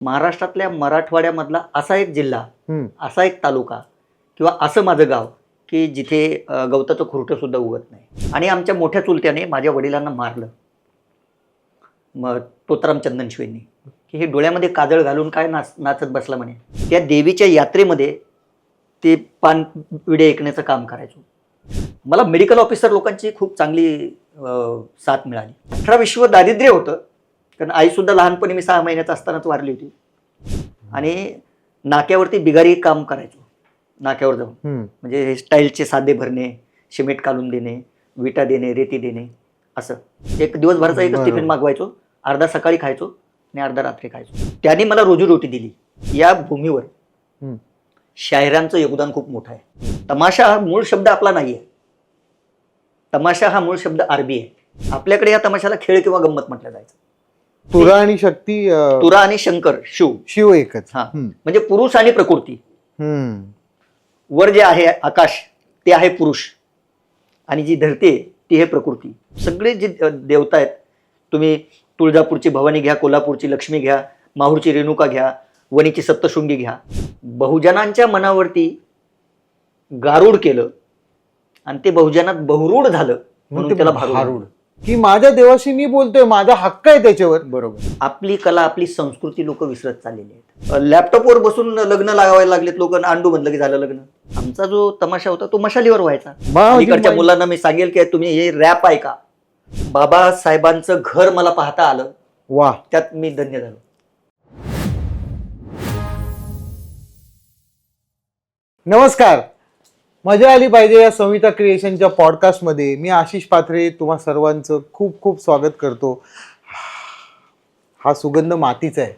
महाराष्ट्रातल्या मराठवाड्यामधला असा एक जिल्हा, हम्म. असा एक तालुका किंवा असं माझं गाव की जिथे गवताचं खुरटं सुद्धा उगत नाही. आणि आमच्या मोठ्या चुलत्याने माझ्या वडिलांना मारलं, मग तोतराम चंदनशिवेंनी, की हे डोळ्यामध्ये काजळ घालून काय नाचत बसला म्हणे. त्या देवीच्या यात्रेमध्ये ते पान विडे ऐकण्याचं काम करायचो. मला मेडिकल ऑफिसर लोकांची खूप चांगली साथ मिळाली. 18 विश्व दारिद्र्य होतं, कारण आईसुद्धा लहानपणी मी 6 महिन्याचा असतानाच वारली होती. आणि नाक्यावरती बिगारी काम करायचो, नाक्यावर जाऊन. म्हणजे हे स्टाईलचे साधे भरणे, सिमेंट काढून देणे, विटा देणे, रेती देणे, असं एक दिवसभराचा एकच टिफिन मागवायचो. अर्धा सकाळी खायचो आणि अर्धा रात्री खायचो. त्यांनी मला रोजीरोटी दिली. या भूमीवर शायरांचं योगदान खूप मोठं आहे. तमाशा हा मूळ शब्द आपला नाही आहे. तमाशा हा मूळ शब्द अरबी आहे. आपल्याकडे या तमाशाला खेळ किंवा गंमत म्हटलं जायचं. तुरा आणि शक्ती, तुरा आणि शंकर, शिव एकच. हा, म्हणजे पुरुष आणि प्रकृती. वर जे आहे आकाश ते आहे पुरुष, आणि जी धरती आहे ती आहे प्रकृती. सगळे जे देवता आहेत, तुम्ही तुळजापूरची भवानी घ्या, कोल्हापूरची लक्ष्मी घ्या, माहूरची रेणुका घ्या, वणीची सप्तशृंगी घ्या. बहुजनांच्या मनावरती गारूड केलं आणि ते बहुजनात बहुरूढ झालं म्हणून त्याला भारूड. की माझ्या देवाशी मी बोलतोय, माझा हक्क आहे त्याच्यावर. बरोबर. आपली कला, आपली संस्कृती लोक विसरत चाललेली आहेत. लॅपटॉपवर बसून लग्न लागायला लागलेत लोक. अंडू म्हणलं की झालं लग्न. आमचा जो तमाशा होता तो मशालीवर व्हायचा. इकडच्या मुलांना मी सांगेल की तुम्ही हे रॅप ऐका. बाबासाहेबांचं घर मला पाहता आलं, वा, त्यात मी धन्य झालो. नमस्कार. मजा आली पाहिजे या संहिता क्रिएशनच्या पॉडकास्टमध्ये मी आशिष पाथरे तुम्हा सर्वांचं खूप खूप स्वागत करतो. हा सुगंध मातीचा आहे.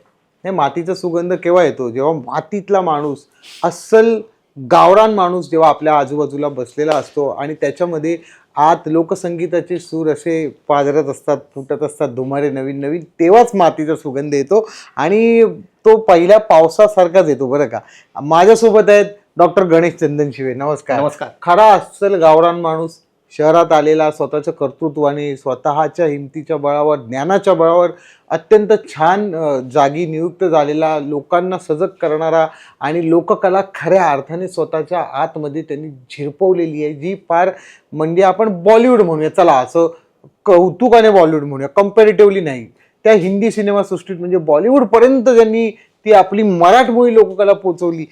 हे मातीचा सुगंध केव्हा येतो? जेव्हा मातीतला माणूस, अस्सल गावरान माणूस जेव्हा आपल्या आजूबाजूला बसलेला असतो आणि त्याच्यामध्ये आत लोकसंगीताचे सूर असे पाजरत असतात, फुटत असतात धुमारे नवीन नवीन, तेव्हाच मातीचा सुगंध येतो. आणि तो पहिल्या पावसासारखाच येतो बरं का. माझ्यासोबत आहेत डॉक्टर गणेश चंदनशिवे. नमस्कार. नमस्कार. खरा अस्सल गावरान माणूस, शहरात आलेला, स्वतःच्या कर्तृत्वाने, स्वतःच्या हिमतीच्या बळावर, ज्ञानाच्या बळावर अत्यंत छान जागी नियुक्त झालेला, लोकांना सजग करणारा आणि लोककला खऱ्या अर्थाने स्वतःच्या आतमध्ये त्यांनी झिरपवलेली आहे, जी फार म्हणजे आपण बॉलिवूड म्हणूया, चला असं कौतुकाने बॉलिवूड म्हणूया, कम्पॅरेटिव्हली नाही, त्या हिंदी सिनेमासृष्टीत म्हणजे बॉलिवूडपर्यंत ज्यांनी ती आपली मराठमोळी लोककला पोचवली,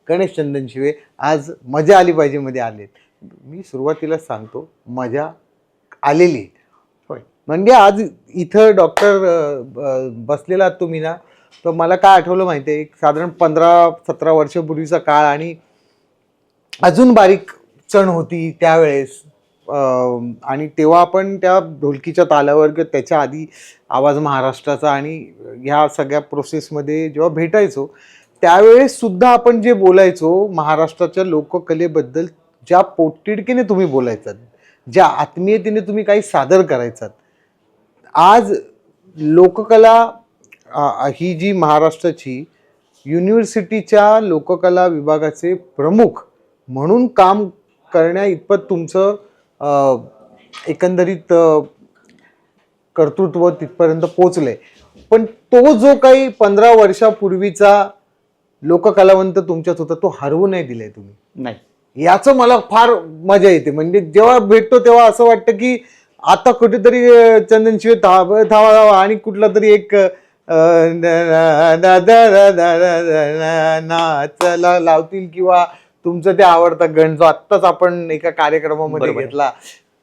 गणेश चंदनशिवे आज मजा आली पाहिजे मध्ये आलेत. मी सुरुवातीला सांगतो, मजा आलेली. होय, म्हणजे आज इथं डॉक्टर बसलेला आहात तुम्ही ना, तर मला काय आठवलं माहिती आहे, साधारण 15-17 वर्षापूर्वीचा काळ, आणि अजून बारीक चण होती त्यावेळेस. आणि तेव्हा आपण त्या ढोलकीच्या तालावर किंवा त्याच्या आधी आवाज महाराष्ट्राचा आणि ह्या सगळ्या प्रोसेसमध्ये जेव्हा भेटायचो, त्यावेळेस सुद्धा आपण जे बोलायचो महाराष्ट्राच्या लोककलेबद्दल, ज्या पोटतिडकीने तुम्ही बोलायचात, ज्या आत्मीयतेने तुम्ही काही सादर करायचात, आज लोककला ही जी महाराष्ट्राची युनिव्हर्सिटीच्या लोककला विभागाचे प्रमुख म्हणून काम करण्या इतपत तुमचं एकंदरीत कर्तृत्व तिथपर्यंत पोचलंय. पण तो जो काही 15 वर्षापूर्वीचा लोककलावंत तुमच्यात होता, तो हरवू नाही दिलाय तुम्ही. नाही, याचं मला फार मजा येते. म्हणजे जेव्हा भेटतो तेव्हा असं वाटतं की आता कुठेतरी चंदनशिवे थांबा आणि कुठला तरी एक नाचला लावतील, किंवा तुमचं ते आवडता गण जो आत्ताच आपण एका कार्यक्रमामध्ये घेतला.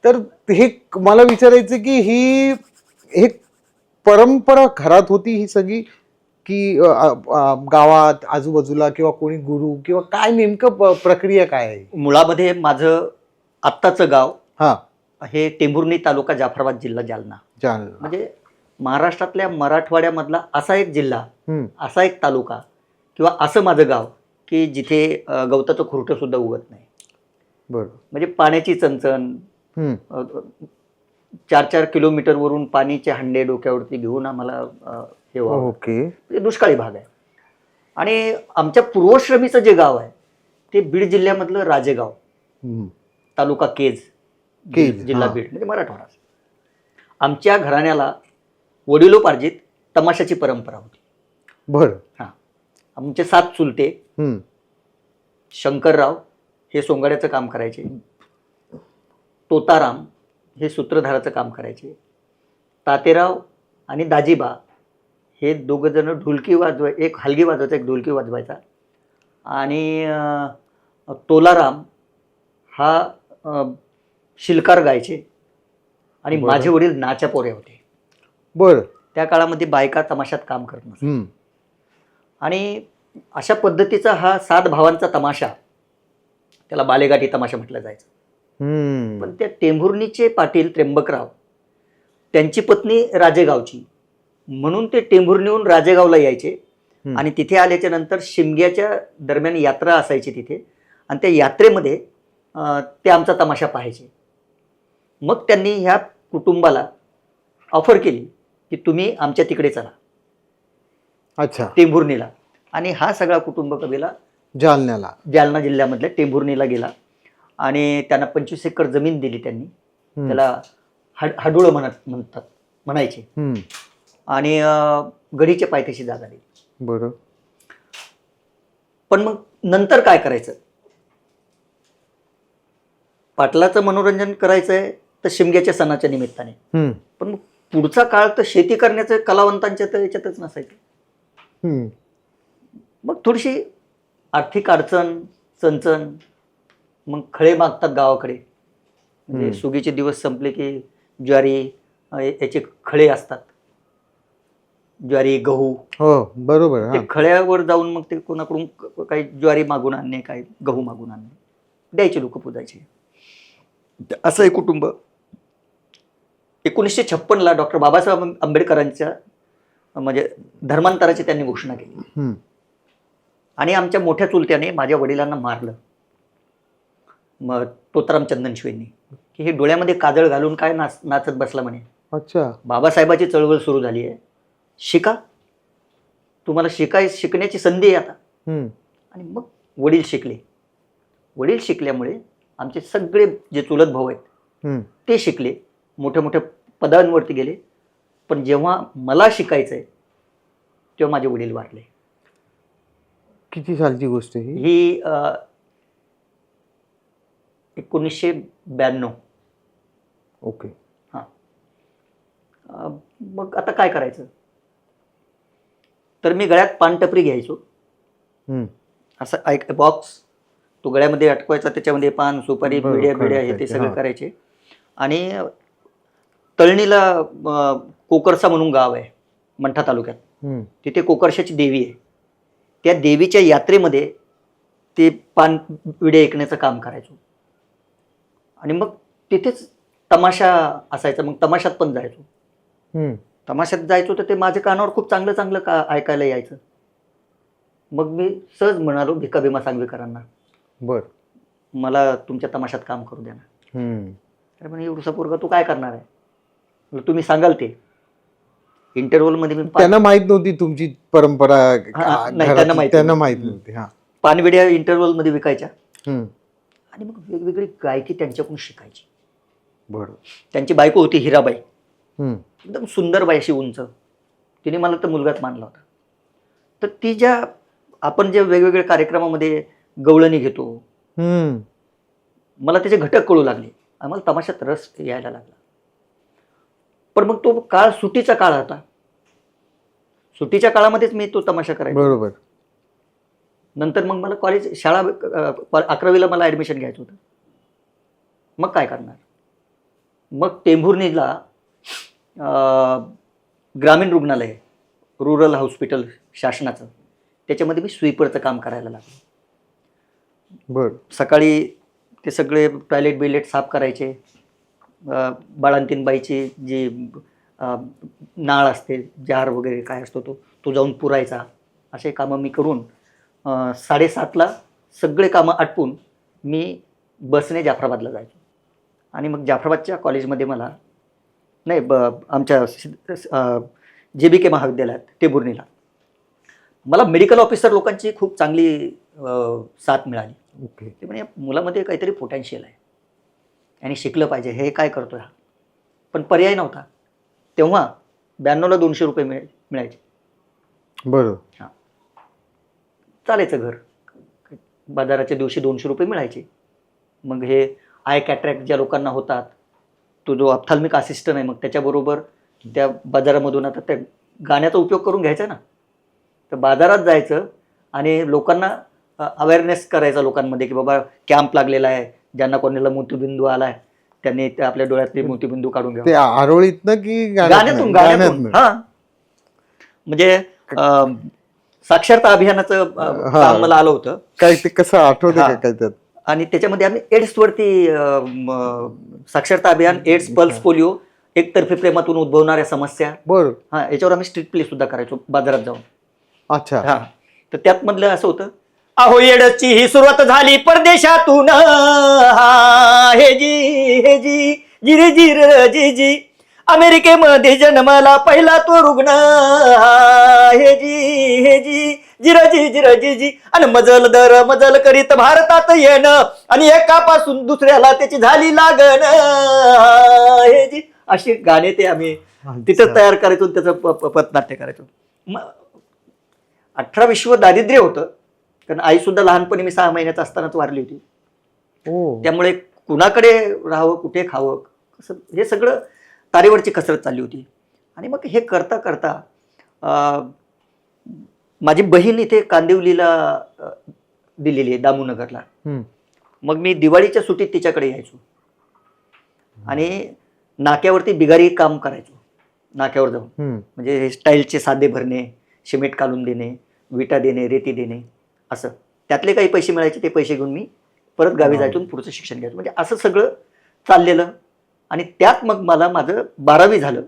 तर हे मला विचारायचं की ही परंपरा घरात होती ही सगळी, की गावात आजूबाजूला किंवा कोणी गुरु किंवा काय, नेमकं प्रक्रिया काय आहे? मुळामध्ये माझं आत्ताचं गाव हे टेंभुर्णी तालुका, जाफराबाद जिल्हा, जालना. म्हणजे महाराष्ट्रातल्या मराठवाड्यामधला असा एक जिल्हा, असा एक तालुका किंवा असं माझं गाव की जिथे गवताचं खुरटं सुद्धा उगत नाही. बरोबर. म्हणजे पाण्याची चणचण, 4-4 किलोमीटरवरून पाणीचे हंडे डोक्यावरती घेऊन आम्हाला हे व्हावं. ओके. दुष्काळी भाग आहे. आणि आमच्या पूर्वश्रमीचं जे गाव आहे ते बीड जिल्ह्यामधलं राजेगाव, तालुका केज, जिल्हा बीड, म्हणजे मराठवाडा. आमच्या घराण्याला वडिलोपार्जित तमाशाची परंपरा होती. बरं. हां, आमचे 7 चुलते. हम्म. शंकरराव हे सोंगाड्याचं काम करायचे. तोताराम हे सूत्रधाराचं काम करायचे. तातेराव आणि दाजीबा हे दोघं जण ढोलकी एक हलगी वाजवायचा, एक ढोलकी वाजवायचा. आणि तोलाराम हा शिलकार गायचे. आणि बरं. माझे वडील नाच्या पोरे होते. बरं. त्या काळामध्ये बायका तमाशात काम करत नसत. हम्म. आणि अशा पद्धतीचा हा 7 भावांचा तमाशा, त्याला बालेगाठी तमाशा म्हटलं जायचं. हम्म. पण त्या टेंभुर्णीचे पाटील त्र्यंबकराव, त्यांची पत्नी राजेगावची, म्हणून ते टेंभुर्णीहून राजेगावला यायचे. आणि तिथे आल्याच्या नंतर शिमग्याच्या दरम्यान यात्रा असायची तिथे, आणि त्या यात्रेमध्ये ते आमचा तमाशा पाहायचे. मग त्यांनी ह्या कुटुंबाला ऑफर केली की तुम्ही आमच्या तिकडे चला, अच्छा. टेंभुर्णीला. आणि हा सगळा कुटुंब कबीला जालन्याला. जालना जिल्ह्यामधल्या टेंभुर्णीला गेला. आणि त्यांना 25 एकर जमीन दिली त्यांनी. त्याला हाडुळं म्हणायचे. आणि गडीच्या पायथ्याशी जागा दिली. बरं. पण मग नंतर काय करायचं? पाटलाचं मनोरंजन करायचंय तर शिमग्याच्या सणाच्या निमित्ताने. पण मग पुढचा काळ तर शेती करण्याचं कलावंतांच्या तर याच्यातच नसायचं. मग थोडीशी आर्थिक अडचण, चणचण. मग खळे मागतात गावाकडे. म्हणजे सुगीचे दिवस संपले की ज्वारी याचे खळे असतात. ज्वारी, गहू. हो, बरोबर. ते खळ्यावर जाऊन मग ते कोणाकडून काही ज्वारी मागून आणणे, काही गहू मागून आणणे, द्यायचे लोक पूजायचे. असं एक कुटुंब. 1956ला डॉक्टर बाबासाहेब आंबेडकरांच्या म्हणजे धर्मांतराची त्यांनी घोषणा केली. आणि आमच्या मोठ्या चुलत्याने माझ्या वडिलांना मारलं. मग तोताराम चंदनशिवेंनी, की हे डोळ्यामध्ये काजळ घालून काय नाचत बसला म्हणे. अच्छा. बाबासाहेबाची चळवळ सुरू झाली आहे, शिका, तुम्हाला शिकण्याची संधी आहे आता. आणि मग वडील शिकले. वडील शिकल्यामुळे आमचे सगळे जे चुलत भाऊ आहेत ते शिकले, मोठ्या मोठ्या पदांवरती गेले. पण जेव्हा मला शिकायचंय तेव्हा माझे वडील वारले. किती सालची गोष्ट ही? ही 1992. ओके. हां. मग आता काय करायचं? तर मी गळ्यात पानटपरी घ्यायचो. असा एक बॉक्स, तो गळ्यामध्ये अटकवायचा, त्याच्यामध्ये पान, सुपारी, बिड्या हे ते सगळं करायचे. आणि तळणीला कोकरसा म्हणून गाव आहे मंठा तालुक्यात. तिथे कोकरशाची देवी आहे. त्या देवीच्या यात्रेमध्ये ते पान विडे ऐकण्याचं काम करायचो. आणि मग तिथेच तमाशा असायचा. मग तमाशात पण जायचो. तमाशात जायचो तर ते माझ्या कानावर खूप चांगलं चांगलं ऐकायला यायचं. मग मी सहज म्हणालो भिका भीमा सांगवीकरांना, बर, मला तुमच्या तमाशात काम करू द्या ना. अरे म्हणे, एवढसा पोरगा तू काय करणार आहे? तुम्ही सांगाल ते. इंटरव्हलमध्ये मी त्यांना माहित नव्हती तुमची परंपरा? त्यांना माहित नव्हती. पानविड्या इंटरव्हलमध्ये विकायच्या. आणि मग वेगवेगळी गायकी त्यांच्याकडून शिकायची. बरं. त्यांची बायको होती हिराबाई, एकदम सुंदर बाई, अशी उंच. तिने मला तर मुलगाच मानला होता. तर ती ज्या आपण जे वेगवेगळ्या कार्यक्रमामध्ये गवळणी घेतो, मला त्याचे घटक कळू लागले. आम्हाला तमाशात रस यायला लागला. पण मग तो काळ सुट्टीचा काळ होता. सुट्टीच्या काळामध्येच मी तो तमाशा करायचो. बरोबर. नंतर मग मला शाळा 11वीला मला ॲडमिशन घ्यायचं होतं. मग काय करणार? मग टेंभुर्णीला ग्रामीण रुग्णालय, रुरल हॉस्पिटल शासनाचं, त्याच्यामध्ये मी स्वीपरचं काम करायला लागलो. बरं. सकाळी ते सगळे टॉयलेट बिलेट साफ करायचे. बाळंतीणबाईची जी नाळ असते, जार वगैरे काय असतो तो जाऊन पुरायचा. असे कामं मी करून 7:30ला सगळे कामं आटपून मी बसने जाफराबादला जायचो. आणि मग जाफराबादच्या कॉलेजमध्ये मला आमच्या JBK महाविद्यालयात टेंभुर्णीला मला मेडिकल ऑफिसर लोकांची खूप चांगली साथ मिळाली. ओके. ते म्हणजे मुलामध्ये काहीतरी पोटॅन्शियल आहे आणि शिकलं पाहिजे, हे काय करतोय हा. पण पर्याय नव्हता. तेव्हा 92ला 200 रुपये मिळायचे. बरोबर. चालायचं घर. बाजाराच्या दिवशी 200 रुपये मिळायचे. मग हे आय कॅटरॅक्ट ज्या लोकांना होतात, तो जो ऑप्थॅल्मिक असिस्टंट आहे, मग त्याच्याबरोबर त्या बाजारामधून आता त्या गाण्याचा उपयोग करून घ्यायचा ना, तर बाजारात जायचं आणि लोकांना अवेअरनेस करायचा लोकांमध्ये, की बाबा कॅम्प लागलेला आहे, ज्यांना कोणाला मोतीबिंदू आलाय त्यांनी ते आपल्या डोळ्यातले मोतीबिंदू काढून ते घ्यावा. आरोळीतनं की गाण्यातून हा, म्हणजे साक्षरता अभियानाचं काम मला आलं होतं. काय ते कसं आठवतं हा. का काय त्यात? आणि त्याच्यामध्ये आम्ही एड्सवरती साक्षरता अभियान, एड्स, पल्स पोलिओ, एकतर्फी प्रेमातून उद्भवणाऱ्या समस्या, बरं. हा, याच्यावर आम्ही स्ट्रीट प्ले सुद्धा करायचो बाजारात जाऊन. अच्छा. हा, तर त्यात मधलं असं होतं, अहो एड्सची ही सुरुवात झाली परदेशातून, हा, हे जी जी रे जी र जी जी, अमेरिकेमध्ये जन्मला पहिला तो रुग्ण, हा, हे जी जिरजी जी, आणि मजल दर मजल करीत भारतात येणं, आणि एकापासून दुसऱ्याला त्याची झाली लागण, हे जी, अशी गाणे ते आम्ही तिथं तयार करायचो, त्याचं पथनाट्य करायचो. मग 18 विश्व दारिद्र्य होतं, कारण आई सुद्धा लहानपणी मी 6 महिन्याचा असतानाच वारली होती. त्यामुळे कुणाकडे राहावं, कुठे खावं, कसं, हे सगळं तारेवरची कसरत चालली होती. आणि मग हे करता करता माझी बहीण इथे कांदिवलीला दिलेली आहे, दामूनगरला. मग मी दिवाळीच्या सुट्टीत तिच्याकडे यायचो आणि नाक्यावरती बिगारी काम करायचो, नाक्यावर जाऊन. म्हणजे हे स्टाईलचे साधे भरणे, सिमेंट काढून देणे, विटा देणे, रेती देणे, असं. त्यातले काही पैसे मिळायचे, ते पैसे घेऊन मी परत गावी जायचो, पुढचं शिक्षण घ्यायचं. म्हणजे असं सगळं चाललेलं. आणि त्यात मग मला माझं 12वी झालं.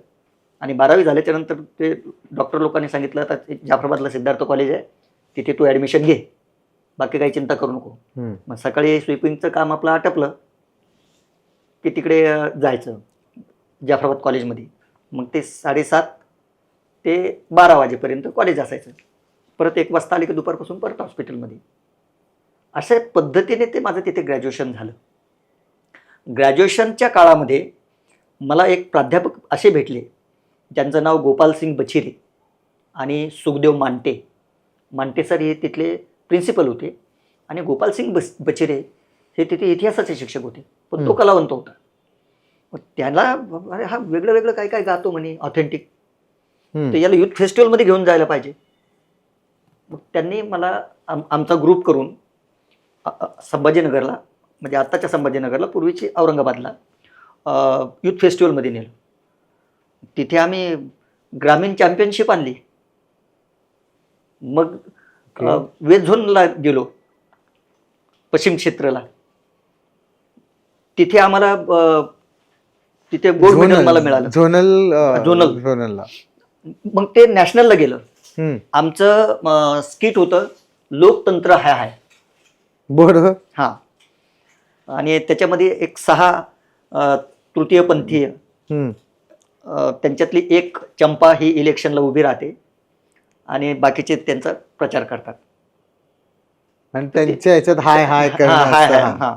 आणि 12वी झाल्याच्या नंतर ते डॉक्टर लोकांनी सांगितलं, आता जाफराबादला सिद्धार्थ कॉलेज आहे, तिथे तू ॲडमिशन घे, बाकी काही चिंता करू नको. मग सकाळी स्वीपिंगचं काम आपलं आटपलं की तिकडे जायचं जाफराबाद कॉलेजमध्ये. मग ते 7:30 ते 12 वाजेपर्यंत कॉलेज असायचं. परत 1 वाजता आले की दुपारपासून परत हॉस्पिटलमध्ये. अशा पद्धतीने ते माझं तिथे ग्रॅज्युएशन झालं. ग्रॅज्युएशनच्या काळामध्ये मला एक प्राध्यापक असे भेटले, ज्यांचं नाव गोपालसिंग बचिरे आणि सुखदेव मांटे सर हे तिथले प्रिन्सिपल होते. आणि गोपालसिंग बचिरे हे तिथे इतिहासाचे शिक्षक होते, पण तो कलावंत होता. मग त्याला, अरे हा वेगळं वेगळं काय काय गातो म्हणे, ऑथेंटिक, तर याला युथ फेस्टिवलमध्ये घेऊन जायला पाहिजे. मग त्यांनी मला आमचा ग्रुप करून संभाजीनगरला, म्हणजे आत्ताच्या संभाजीनगरला, पूर्वीची औरंगाबादला, युथ फेस्टिवलमध्ये नेलं. तिथे आम्ही ग्रामीण चॅम्पियनशिप आणली. मग वेस्ट झोनला गेलो, पश्चिम क्षेत्राला. तिथे आम्हाला तिथे गोल्ड मेडल मला मिळालं, झोनलला. मग ते नॅशनलला गेलं. आमचं स्किट होतं, लोकतंत्र हाय. बरं. हा, आणि त्याच्यामध्ये एक 6 तृतीयपंथीय, त्यांच्यातली एक चंपा ही इलेक्शनला उभी राहते आणि बाकीचे त्यांचा प्रचार करतात. आणि त्यांच्या ह्याच्यात हाय हाय हा,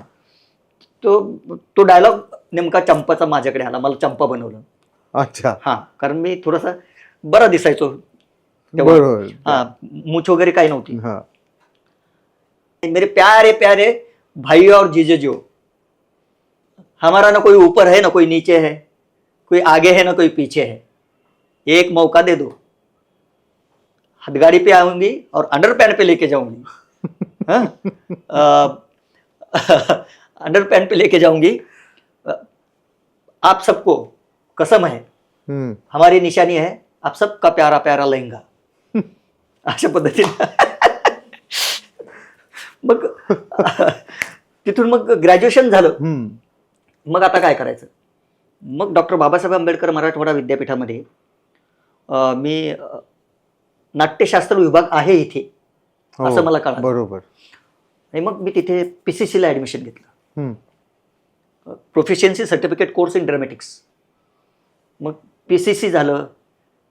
तो डायलॉग नेमका चंपाचा माझ्याकडे आला, मला चंपा बनवलं. अच्छा. हा, कारण मी थोडासा बरा दिसायचो. बरोबर. हा, मूछ वगैरे काही नव्हती. मेरे प्यारे प्यारे भाई और जीजो, हमारा ना कोई ऊपर है ना कोई नीचे है, कोई आगे है ना कोई पीछे है, एक मौका दे दो, हथगाड़ी पे आऊंगी और अंडरपैंट पे लेके जाऊंगी. अंडरपैंट पे लेके जाऊंगी. आप सबको कसम है, हमारी निशानी है आप सबका प्यारा प्यारा लहंगा. अशा पद्धतीने मग तिथून मग ग्रॅज्युएशन झालं. मग आता काय करायचं? मग डॉक्टर बाबासाहेब आंबेडकर मराठवाडा विद्यापीठामध्ये मी नाट्यशास्त्र विभाग आहे इथे, असं मला कळलं. बरोबर. आणि मग मी तिथे PCCला ॲडमिशन घेतलं, proficiency certificate course in dramatics. मग PCC झालं,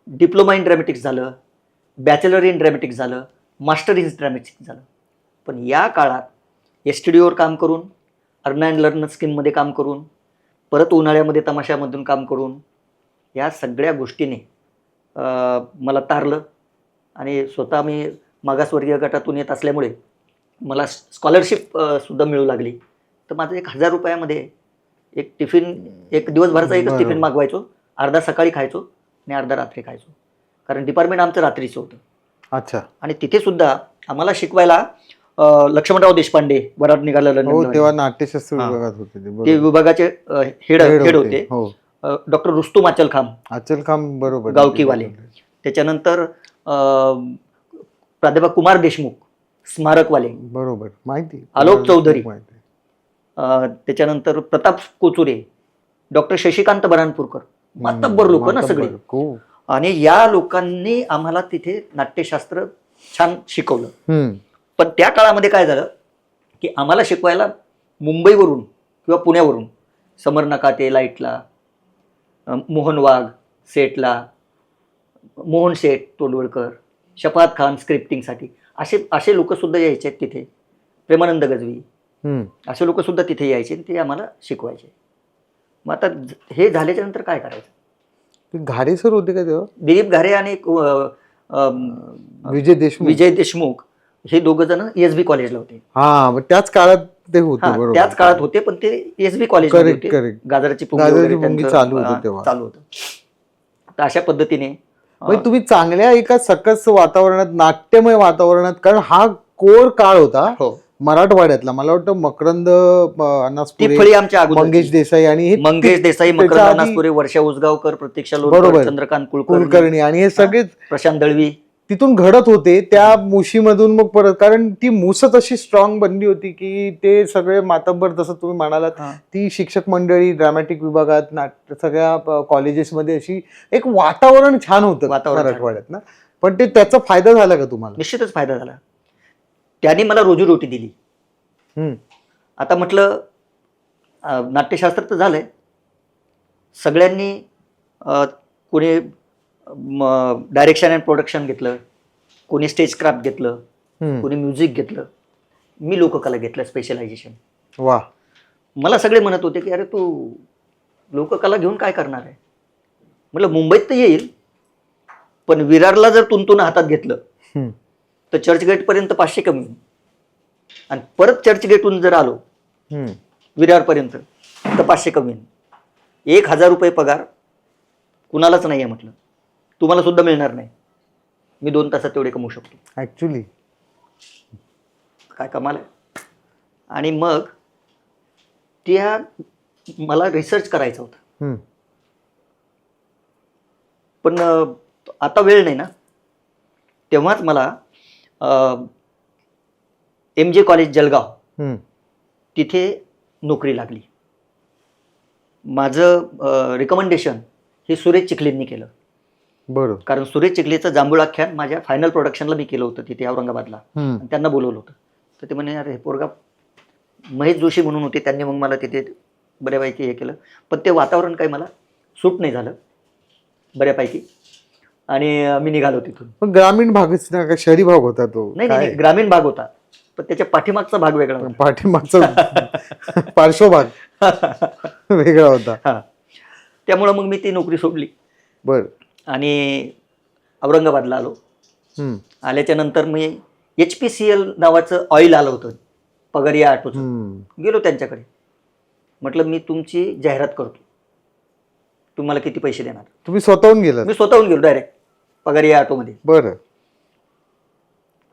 डिप्लोमा इन ड्रॅमॅटिक्स झालं, बॅचलर इन ड्रॅमॅटिक्स झालं, मास्टर इन ड्रॅमॅटिक्स झालं. पण या काळात STDवर काम करून, अर्न अँड लर्न स्कीममध्ये काम करून, परत उन्हाळ्यामध्ये तमाशामधून काम करून, या सगळ्या गोष्टीने मला तारलं. आणि स्वतः मी मागासवर्गीय गटातून येत असल्यामुळे मला स्कॉलरशिप सुद्धा मिळू लागली. तर माझं 1,000 रुपयामध्ये एक टिफिन, एक दिवसभराचा एकच टिफिन मागवायचो, अर्धा सकाळी खायचो आणि अर्धा रात्री खायचो, कारण डिपार्टमेंट आमचं रात्रीचं होतं. अच्छा. आणि तिथे सुद्धा आम्हाला शिकवायला लक्ष्मणराव देशपांडे वराड निघाला हो, लंडनला, तेव्हा नाट्यशास्त्र हां. विभागात होते ते, ते बरोबर. विभागाचे हेड होते. हो. डॉक्टर रुस्तुम अचलखाम अचलखाम, बरोबर. गावकीवाले. त्याच्यानंतर प्राध्यापक कुमार देशमुख स्मारकवाले, बरोबर, माहिती. आलोक चौधरी. माहिती. त्याच्यानंतर प्रताप कोचुरे, डॉक्टर शशिकांत बरानपूरकर, मातब्बर लोक ना सगळे. खूप. आणि या लोकांनी आम्हाला तिथे नाट्यशास्त्र छान शिकवलं. पण त्या काळामध्ये काय झालं की आम्हाला शिकवायला मुंबईवरून किंवा पुण्यावरून समर नकाते लाईटला, मोहन वाघ सेटला, मोहन शेठ तोंडवळकर, शफात खान स्क्रिप्टिंगसाठी, असे लोकसुद्धा यायचे तिथे. प्रेमानंद गजवी, असे लोकसुद्धा तिथे यायचे आणि ते आम्हाला शिकवायचे. मग आता हे झाल्याच्या नंतर काय करायचं? घारे सर होते का तेव्हा? दिलीप घारे आणि विजय देशमुख हे दोघं जण एसबी कॉलेजला होते. हा, त्याच काळात ते होते. बरोबर, त्याच काळात होते, पण ते एसबी कॉलेजमध्ये होते. गाजराची पुंगी चालू होतं तेव्हा. चालू होतं. तर अशा पद्धतीने तुम्ही चांगल्या एका सकस वातावरणात, नाट्यमय वातावरणात, कारण हा कोर काळ होता मराठवाड्यातला. मला वाटतं मकरंद अनासपुरे, मंगेश देसाई आणि मकरंद अनासपुरे, वर्षा उसगावकर, प्रतीक्षा लोणकर, चंद्रकांत कुलकर्णी आणि हे सगळेच, प्रशांत दळवी तिथून घडत होते त्या मुशीमधून. मग परत, कारण ती मुसच अशी स्ट्रॉंग बनली होती की ते सगळे मातब्बर, जसं तुम्ही म्हणालात, ती शिक्षक मंडळी ड्रामॅटिक विभागात, सगळ्या कॉलेजेसमध्ये अशी एक वातावरण छान होतं मराठवाड्यात ना. पण ते त्याचा फायदा झाला का तुम्हाला? निश्चितच फायदा झाला. त्यांनी मला रोजीरोटी दिली. आता म्हटलं नाट्यशास्त्र तर झालंय, सगळ्यांनी कोणी डायरेक्शन अँड प्रोडक्शन घेतलं, कोणी स्टेज क्राफ्ट घेतलं, कोणी म्युझिक घेतलं, मी लोककला घेतलं स्पेशलायझेशन. वा. मला सगळे म्हणत होते की अरे तू लोककला घेऊन काय करणार आहे? म्हटलं मुंबईत तर येईल, पण विरारला जर तुंतून हातात घेतलं तर चर्चगेटपर्यंत 500 कमी होईल, आणि परत चर्चगेटहून जर आलो विरारपर्यंत तर 500 कमी होईल. 1,000 रुपये पगार कुणालाच नाही आहे म्हटलं, तुम्हाला सुद्धा मिळणार नाही. मी 2 तासात तेवढे कमवू शकतो. ऍक्च्युली काय कमाल आहे. आणि मग त्या मला रिसर्च करायचा होता, पण आता वेळ नाही ना. तेव्हाच मला MJ कॉलेज जळगाव तिथे नोकरी लागली. माझं रिकमेंडेशन हे सुरेश चिखलींनी केलं. बरोबर. कारण सुरेश चिखलीचं जांभूळाख्यान माझ्या फायनल प्रोडक्शनला मी केलं होतं तिथे औरंगाबादला. त्यांना बोलवलं होतं. तर ते म्हणे अरे पोरगा, महेश जोशी म्हणून होते, त्यांनी मग मला तिथे बऱ्यापैकी हे केलं. पण ते वातावरण काही मला सूट नाही झालं बऱ्यापैकी, आणि मी निघालो तिथून. पण ग्रामीण भागच ना का शहरी भाग होता तो? नाही, ग्रामीण भाग होता, पण त्याच्या पाठीमागचा भाग वेगळा होता. पाठीमागचा पार्श्वभाग वेगळा होता. त्यामुळं मग मी ती नोकरी सोडली. बर. आणि औरंगाबादला आलो. आल्याच्या नंतर मी HPCL नावाचं ऑइल आलं होतं, पगारिया ऑटोचं. गेलो त्यांच्याकडे, म्हटलं मी तुमची जाहिरात करतो, तुम्हाला किती पैसे देणार? तुम्ही स्वतःहून गेलात? मी स्वतःहून गेलो डायरेक्ट पगारिया ऑटोमध्ये. बरं.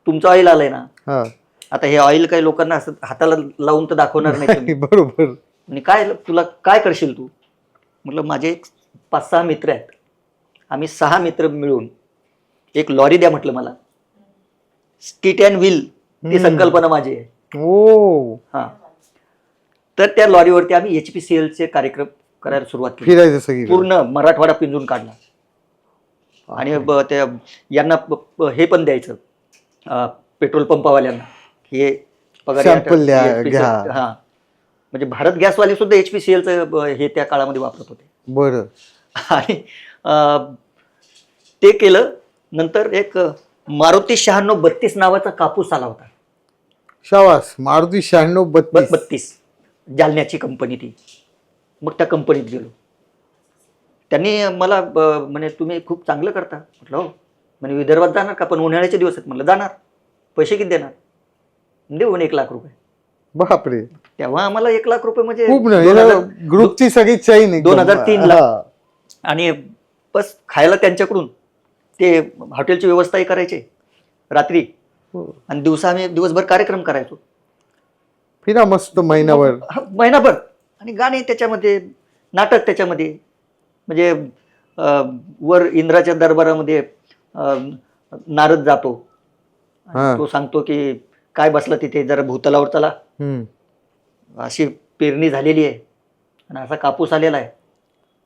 तुमचं ऑइल आलंय ना, आता हे ऑइल काही लोकांना असं हाताला लावून तर दाखवणार नाही. बरोबर. आणि काय तुला काय करशील तू? म्हटलं माझे 5-6 मित्र आहेत, आम्ही 6 मित्र मिळून एक लॉरी द्या म्हटलं मला. स्किट अँड व्हील ती संकल्पना माझी आहे. तर त्या लॉरीवरती आम्ही HPCLचे कार्यक्रम करायला सुरुवात केली. फिरायचं सगळी, पूर्ण मराठवाडा पिंजून काढला. आणि त्या यांना हे पण द्यायचं, पेट्रोल पंपावाल्यांना हे पगार. म्हणजे भारत गॅसवाले सुद्धा HPCLचं हे त्या काळामध्ये वापरत होते. बरं. आणि ते केलं. नंतर एक मारुती 9632 नावाचा कापूस आला होता. शाबास. मारुती 9632 जालन्याची कंपनी ती. मग त्या कंपनीत गेलो. त्यांनी मला म्हणे तुम्ही खूप चांगलं करता. म्हटलं हो. म्हणजे विदर्भात जाणार का? पण उन्हाळ्याचे दिवस आहेत. म्हणलं जाणार. पैसे किती देणार? देऊन 1,00,000 रुपये. बापरे, तेव्हा आम्हाला 1,00,000 रुपये म्हणजे खूप ना. ग्रुपची सगळी चैन 2003ला. आणि बस खायला त्यांच्याकडून ते हॉटेलची व्यवस्थाही करायचे रात्री, आणि दिवसा आम्ही दिवसभर कार्यक्रम करायचो. फिरा मस्त महिनाभर. महिनाभर. आणि गाणे त्याच्यामध्ये, नाटक त्याच्यामध्ये. म्हणजे वर इंद्राच्या दरबारामध्ये नारद जातो. आणि तो सांगतो की काय बसला तिथे, जरा भूतलावर चला, अशी पेरणी झालेली आहे आणि असा कापूस आलेला आहे.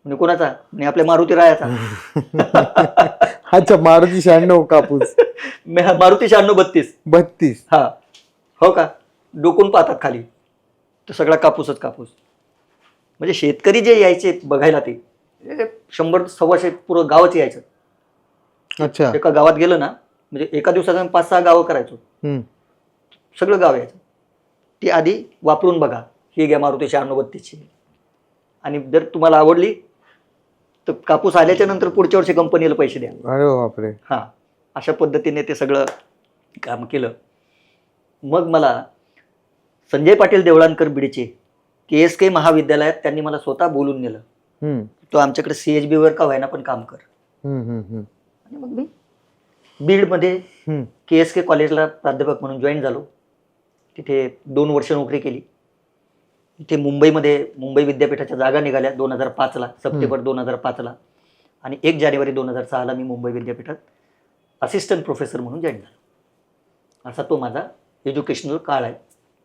म्हणजे कोणाचा? म्हणजे आपल्या मारुती रायाचा. अच्छा, मारुती 96 कापूस. मारुती 96-32. 32. हा, हो का? डोकून पाहतात खाली, तो सगळा कापूसच कापूस. म्हणजे शेतकरी जे यायचे बघायला, ते 100-125 पुरं गावच यायचं. अच्छा. एका गावात गेलं ना, म्हणजे एका दिवसात आम्ही 5-6 गावं करायचो. सगळं गाव यायचं. ती आधी वापरून बघा, ही घ्या मारुती 96-32ची, आणि जर तुम्हाला आवडली तर कापूस आल्याच्या नंतर पुढच्या वर्षी कंपनीला पैसे द्या. अरे बापरे. हा, अशा पद्धतीने ते सगळं काम केलं. मग मला संजय पाटील देवळानकर बीडचे KSK महाविद्यालयात त्यांनी मला स्वतः बोलून नेलं. तो आमच्याकडे CHB वर का व्हायना पण काम कर. आणि मग मी बीडमध्ये KSK कॉलेजला प्राध्यापक म्हणून जॉईन झालो. तिथे 2 वर्ष नोकरी केली. इथे मुंबईमध्ये मुंबई विद्यापीठाच्या जागा निघाल्या 2005ला, सप्टेंबर 2005ला, आणि 1 जानेवारी 2006ला मी मुंबई विद्यापीठात असिस्टंट प्रोफेसर म्हणून जॉईन झालो. असा तो माझा एज्युकेशनल काळ आहे.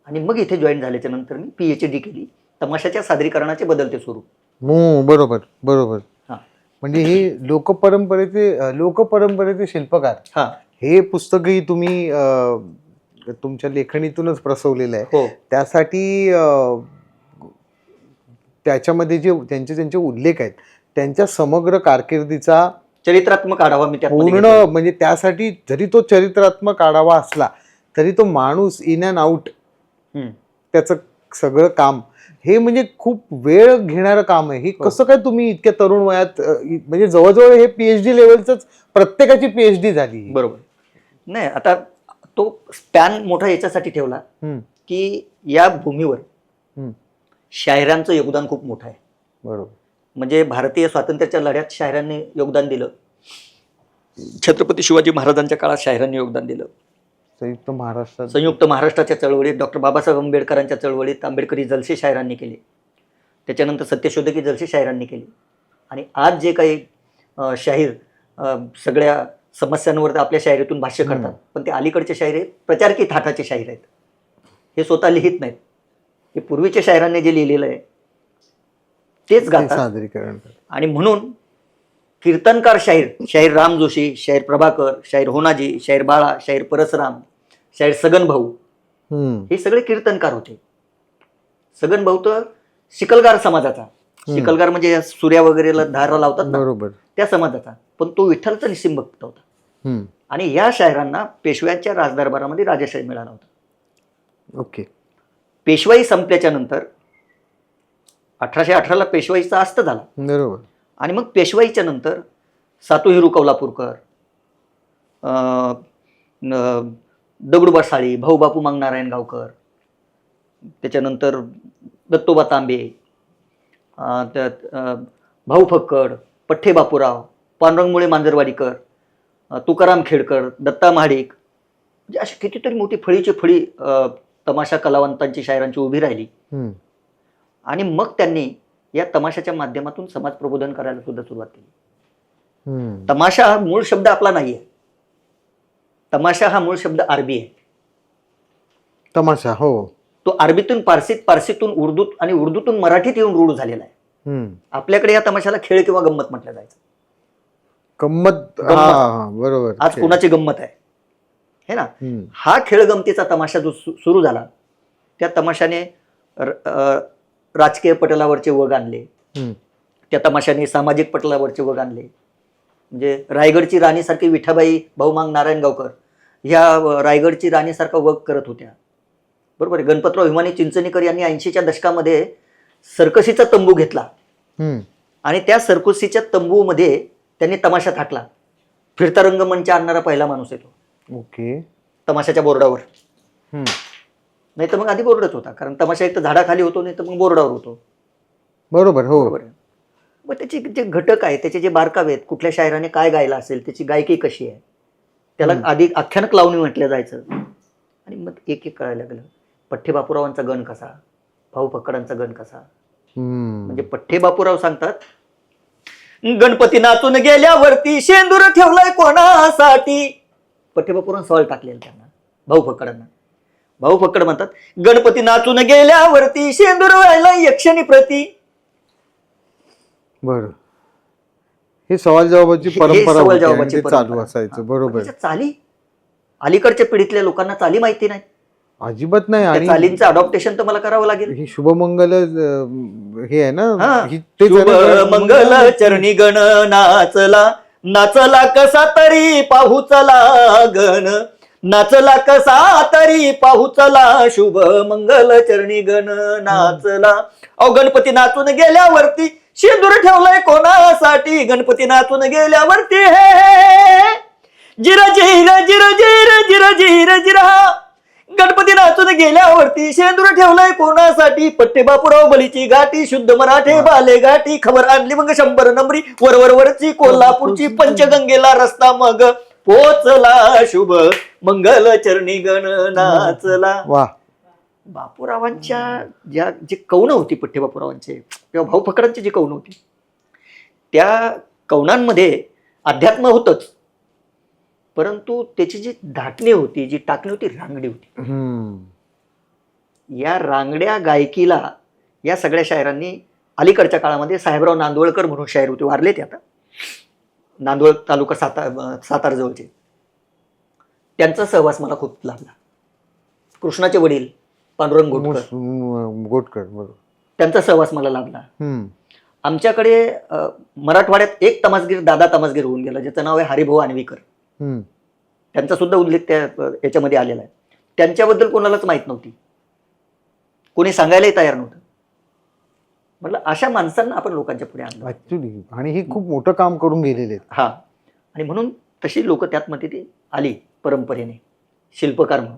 आणि मग इथे जॉईन झाल्याच्या नंतर मी PhD केली, तमाशाच्या सादरीकरणाचे बदलते स्वरूप. बरोबर बरोबर. हा, म्हणजे हे लोकपरंपरेचे शिल्पकार. हा, हे पुस्तकही तुम्ही तुमच्या लेखणीतूनच प्रसवलेलं आहे. हो. त्यासाठी त्याच्यामध्ये जे त्यांचे उल्लेख आहेत, त्यांच्या समग्र कारकिर्दीचा चरित्रात्मक आढावा मी त्यात पूर्ण, म्हणजे त्यासाठी जरी तो चरित्रात्मक आढावा असला तरी तो माणूस इन अँड आउट, त्याचं सगळं काम हे म्हणजे खूप वेळ घेणारं काम आहे. हे कसं काय तुम्ही इतक्या तरुण वयात, म्हणजे जवळजवळ हे PhD लेवलच प्रत्येकाची PhD झाली. बरोबर. नाही, आता तो स्पॅन मोठा याच्यासाठी ठेवला की या भूमीवर शायरांचं योगदान खूप मोठं आहे. बरोबर. म्हणजे भारतीय स्वातंत्र्याच्या लढ्यात शायरांनी योगदान दिलं. छत्रपती शिवाजी महाराजांच्या काळात शायरांनी योगदान दिलं. संयुक्त महाराष्ट्राच्या चळवळीत, डॉक्टर बाबासाहेब आंबेडकरांच्या चळवळीत आंबेडकरी जलसे शायरांनी केले. त्याच्यानंतर सत्यशोधकी जलसे शायरांनी केले. आणि आज जे काही शाहीर सगळ्या समस्यांवर आपल्या शायरीतून भाष्य करतात, पण ते अलीकडचे शाहीर आहेत, प्रचारकी थाटाचे शाहीर आहेत. हे स्वतः लिहित नाहीत. हे पूर्वीच्या शायरांनी जे लिहिलेलं आहे तेच गातात. सादरीकरण. आणि म्हणून कीर्तनकार शाहीर राम जोशी, शाहीर प्रभाकर, शाहीर होनाजी, शाहीर बाळा, शाहीर परसराम, शाहीर सगन भाऊ, हे सगळे कीर्तनकार होते. सगन भाऊ तर शिकलगार समाजाचा, शिकलगार म्हणजे सूर्या वगैरेला धारा लावतात ना, बरोबर, त्या समाजाचा. पण तो विठ्ठलचा निसिम भक्त होता. आणि या शायरांना पेशव्यांच्या राजदरबारामध्ये राजाशाही मिळाला होता. ओके. पेशवाई संपल्याच्या नंतर 1818ला पेशवाईचा अस्त झाला. बरोबर. आणि मग पेशवाईच्या नंतर सातू हिरू कौलापूरकर, दगडूबा साळी, भाऊ बापू नारायण गावकर, त्याच्यानंतर दत्तोबा तांबे, भाऊ फक्कड, पठ्ठे बापूराव, पांडुरंग मांजरवाडीकर, तुकाराम खेडकर, दत्ता महाडिक, म्हणजे अशी कितीतरी मोठी फळीची फळी तमाशा कलावंतांची, शायरांची उभी राहिली. आणि मग त्यांनी या तमाशाच्या माध्यमातून समाज प्रबोधन करायला सुद्धा सुरुवात केली. तमाशा हा मूळ शब्द आपला नाहीये. तमाशा हा मूळ शब्द अरबी आहे. तमाशा, हो. तो अरबीतून पारसीत, पारसीतून उर्दूत, आणि उर्दूतून मराठीत येऊन रूढ झालेला आहे. आपल्याकडे या तमाशाला खेळ किंवा गंमत म्हटलं जायचं. गंमत. बरोबर. आज कोणाची गंमत आहे हे ना. हा खेळ गमतीचा तमाशा जो सुरू झाला, त्या तमाशाने राजकीय पटलावरचे वग आणले. त्या तमाशाने सामाजिक पटलावरचे वग आणले. म्हणजे रायगडची राणीसारखी विठाबाई भाऊ नारायण गावकर ह्या रायगडची राणीसारखा वग करत होत्या. बरोबर आहे. गणपतराव हिमानी चिंचणीकर यांनी 80च्या दशकामध्ये सर्कशीचा तंबू घेतला आणि त्या सर्कशीच्या तंबूमध्ये त्यांनी तमाशा थाटला. फिरता रंगमंच आणणारा पहिला माणूस आहे तो, ओके. तमाशाच्या बोर्डावर. हम्म. नाही तर मग आधी बोर्डच होता, कारण तमाशा एक तर झाडाखाली होतो, नाही तर मग बोर्डावर होतो. बरोबर. हो. बरोबर आहे. मग त्याचे जे घटक आहे, त्याचे जे बारकावे आहेत, कुठल्या शायराने काय गायला असेल, त्याची गायकी कशी आहे, त्याला आधी आख्यानक लावणी म्हटलं जायचं. आणि मग एक एक कळायला लागलं. पठ्ठे बापूरावांचा गण कसा, भाऊ फक्कडांचा गण कसा. म्हणजे पठ्ठे बापूराव सांगतात, गणपती नाचून गेल्यावरती शेंदूर ठेवलाय कोणासाठी. पठ्ठे बापूराव सवाल टाकलेला त्यांना, भाऊ फक्कडांना. भाऊ फक्कड म्हणतात, गणपती नाचून गेल्यावरती शेंदूर व्हायला यक्षणी प्रती. बर, हे सवाल जवाबाची परंपरा सवाल होती आणि जवाबाची ते चालू परंपरा. असायचं. बरोबर. त्याच्या चाली अलीकडच्या पिढीतल्या लोकांना चाली माहिती नाही. अजिबात नाही. त्या आणि चालींचं अडॉप्टेशन तर मला करावं लागेल. ही शुभमंगल हे आहे ना, तेच शुभ आहे ना? मंगल चरणी गण नाचला, नाचला कसा तरी पाहू चला गण, नाचला कसा तरी पाहू चला, शुभ मंगल चरणी गण नाचला. अहो गणपती नाचून गेल्यावरती शेंदूर ठेवलाय कोणासाठी, गणपती नाचून गेल्यावरती हे जिरा जिरा जिरा जिरा जिरा जिरा जिरा, गणपती नाचून गेल्यावरती शेंदूर ठेवलाय कोणासाठी. पठ्ठे बापूराव बलीची गाठी, शुद्ध मराठे बाले गाठी, खबर आणली मग 100 नंबरी, वरची कोल्हापूरची, पंचगंगेला रस्ता मग पोचला, शुभ मंगल चरणी गण नाचला. वा. बापूरावांच्या जे कौन होती, पठ्ठे बापूरावांचे किंवा भाऊ फकडांची जी कौन होती, त्या कौनांमध्ये अध्यात्म होतच, परंतु त्याची जी धाटणी होती, जी टाकणी होती, रांगडी होती. या रांगड्या गायकीला या सगळ्या शायरांनी अलीकडच्या काळामध्ये, साहेबराव नांदवळकर म्हणून शायर होते, वारले ते आता, नांदवळ तालुका सातारा जवळचे, त्यांचा सहवास मला खूप लाभला. कृष्णाचे वडील पांडुरंग गोटकर, बरोबर, त्यांचा सहवास मला लाभला. आमच्याकडे मराठवाड्यात एक तमासगीर, दादा तमासगीर होऊन गेला, ज्याचं नाव आहे हरिभाऊ आणवीकर. त्यांचा सुद्धा उल्लेख त्या याच्यामध्ये आलेला आहे. त्यांच्याबद्दल कोणालाच माहित नव्हती, कोणी सांगायलाही तयार नव्हतं. म्हटलं अशा माणसांना आपण लोकांच्या पुढे आणलं ऍक्च्युली, आणि हे खूप मोठं काम करून गेलेले. हा, आणि म्हणून तशी लोक त्यातमध्ये ती आली परंपरेने, शिल्पकार म्हणून.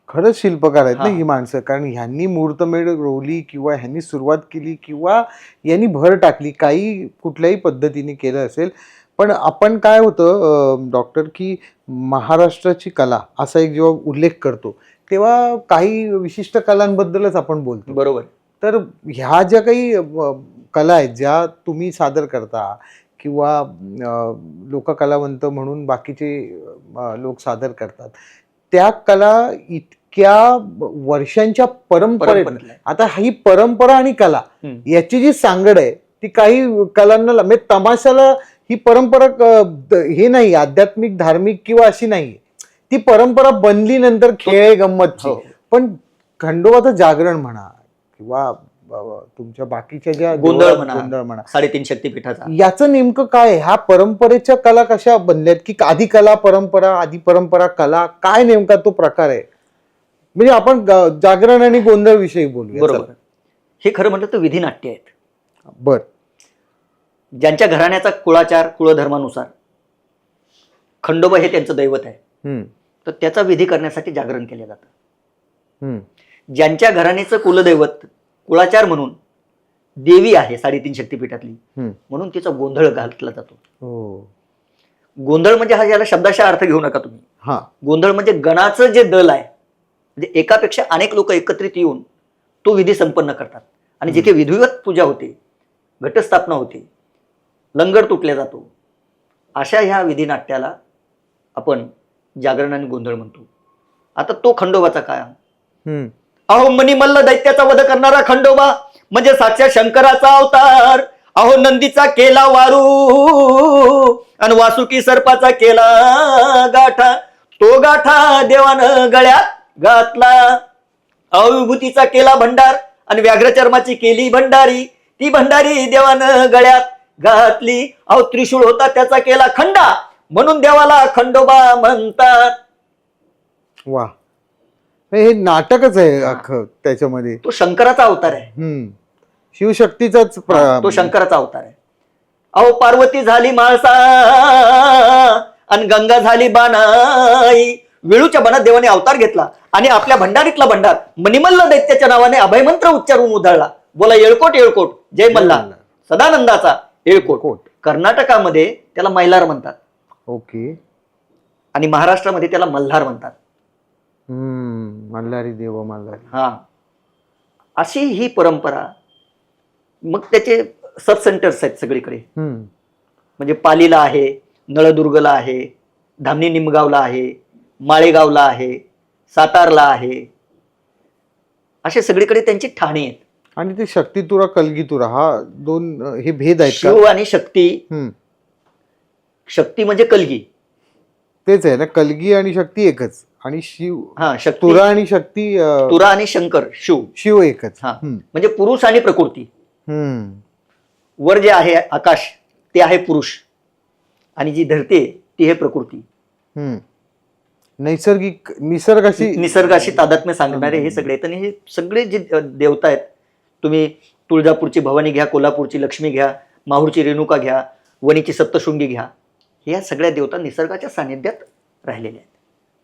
खरंच शिल्पकार आहेत ना ही माणसं, कारण ह्यांनी मुहूर्तमेढ रोवली, किंवा ह्यांनी सुरुवात केली, किंवा यांनी भर टाकली, काही कुठल्याही पद्धतीने केलं असेल. पण आपण काय होतं डॉक्टर, की महाराष्ट्राची कला असा एक जेव्हा उल्लेख करतो, तेव्हा काही विशिष्ट कलांबद्दलच आपण बोलतो. बरोबर. तर ह्या ज्या काही कला आहेत, ज्या तुम्ही सादर करता, किंवा लोककलावंत म्हणून बाकीचे लोक सादर करतात, त्या कला इतक्या वर्षांच्या परंपरेत, आता ही परंपरा आणि कला याची जी सांगड आहे, ती काही कलांना, म्हणजे तमाशाला ही परंपरा हे नाही, आध्यात्मिक धार्मिक किंवा अशी नाही, ती परंपरा बनली नंतर खेळ गंमतची. पण खंडोबाचं जागरण म्हणा, किंवा तुमच्या बाकीच्या ज्या गोंधळ म्हणा, 3.5 शक्तीपीठाचा, याचं नेमकं काय, ह्या परंपरेच्या कला कशा बनल्यात, की आधी कला परंपरा, आधी परंपरा कला, काय नेमका तो प्रकार आहे? म्हणजे आपण जागरण आणि गोंधळ विषयी बोलूया. बरोबर. हे खरं म्हटलं तर विधिनाट्य आहेत. बर. ज्यांच्या घराण्याचा कुळाचार, कुळधर्मानुसार खंडोबा हे त्यांचं दैवत आहे, तर त्याचा विधी करण्यासाठी जागरण केलं जातं. ज्यांच्या घराण्याचं कुलदैवत, कुळाचार म्हणून देवी आहे 3.5 शक्तीपीठातली, म्हणून तिचा गोंधळ घातला जातो. गोंधळ म्हणजे हा, याला शब्दाशा अर्थ घेऊ नका तुम्ही. गोंधळ म्हणजे गणाचं जे दल आहे, म्हणजे एकापेक्षा अनेक लोक एकत्रित येऊन तो विधी संपन्न करतात. आणि जिथे विधिवत पूजा होते, घटस्थापना होते, लंगर तुटल्या जातो, अशा ह्या विधिनाट्याला आपण जागरण आणि गोंधळ म्हणतो. आता तो खंडोबाचा काय, अहो मणिमल्ल दैत्याचा वध करणारा खंडोबा म्हणजे साक्षात शंकराचा अवतार. अहो नंदीचा केला वारू आणि वासुकी सर्पाचा केला गाठा, तो गाठा देवानं गळ्यात घातला. अहो विभूतीचा केला भंडार आणि व्याघ्रचर्माची केली भंडारी, ती भंडारी देवानं गळ्यात घातली. अहो त्रिशूळ होता त्याचा केला खंडा, म्हणून देवाला खंडोबा म्हणतात. वा, हे नाटकच आहे अख्खं. त्याच्यामध्ये तो शंकराचा अवतार आहे, शिवशक्तीचाच तो शंकराचा अवतार आहे. अहो पार्वती झाली माळसा आणि गंगा झाली बाणाई. वेळूच्या बनात देवाने अवतार घेतला आणि आपल्या भंडारीतला भंडार मणिमल्ल दैत्याच्या नावाने अभयमंत्र उच्चारून उधळला. बोला येळकोट येळकोट जय मल्हार सदानंदाचा येळकोट. कर्नाटकामध्ये त्याला मैलार म्हणतात. ओके. आणि महाराष्ट्रामध्ये त्याला मल्हार म्हणतात. मल्हारी देव मल्हारी. हा अशी ही परंपरा. मग त्याचे सब सेंटर्स आहेत सगळीकडे. म्हणजे पालीला आहे, नळदुर्गला आहे, धामणी निमगावला आहे, माळेगावला आहे, सातारला आहे, असे सगळीकडे त्यांची ठाणी आहेत. आणि ते शक्तितुरा कलगीतुरा हा दोन हे भेद आहेत शिव आणि शक्ती. शक्ती म्हणजे कलगी, तेच आहे ना. कलगी आणि शक्ती एकच. आणि शिव हा शक्ती. तुरा आणि शक्ती तुरा आणि शंकर शिव शिव एकच. हा म्हणजे पुरुष आणि प्रकृती. वर जे आहे आकाश ते आहे पुरुष आणि जी धरती आहे ती आहे प्रकृती. नैसर्गिक निसर्गाशी तादात्म्य सांगणारे हे सगळे आहेत. आणि हे सगळे जे देवता आहेत, तुम्ही तुळजापूरची भवानी घ्या, कोल्हापूरची लक्ष्मी घ्या, माहूरची रेणुका घ्या, वणीची सप्तशृंगी घ्या, ह्या सगळ्या देवता निसर्गाच्या सानिध्यात राहिलेल्या आहेत.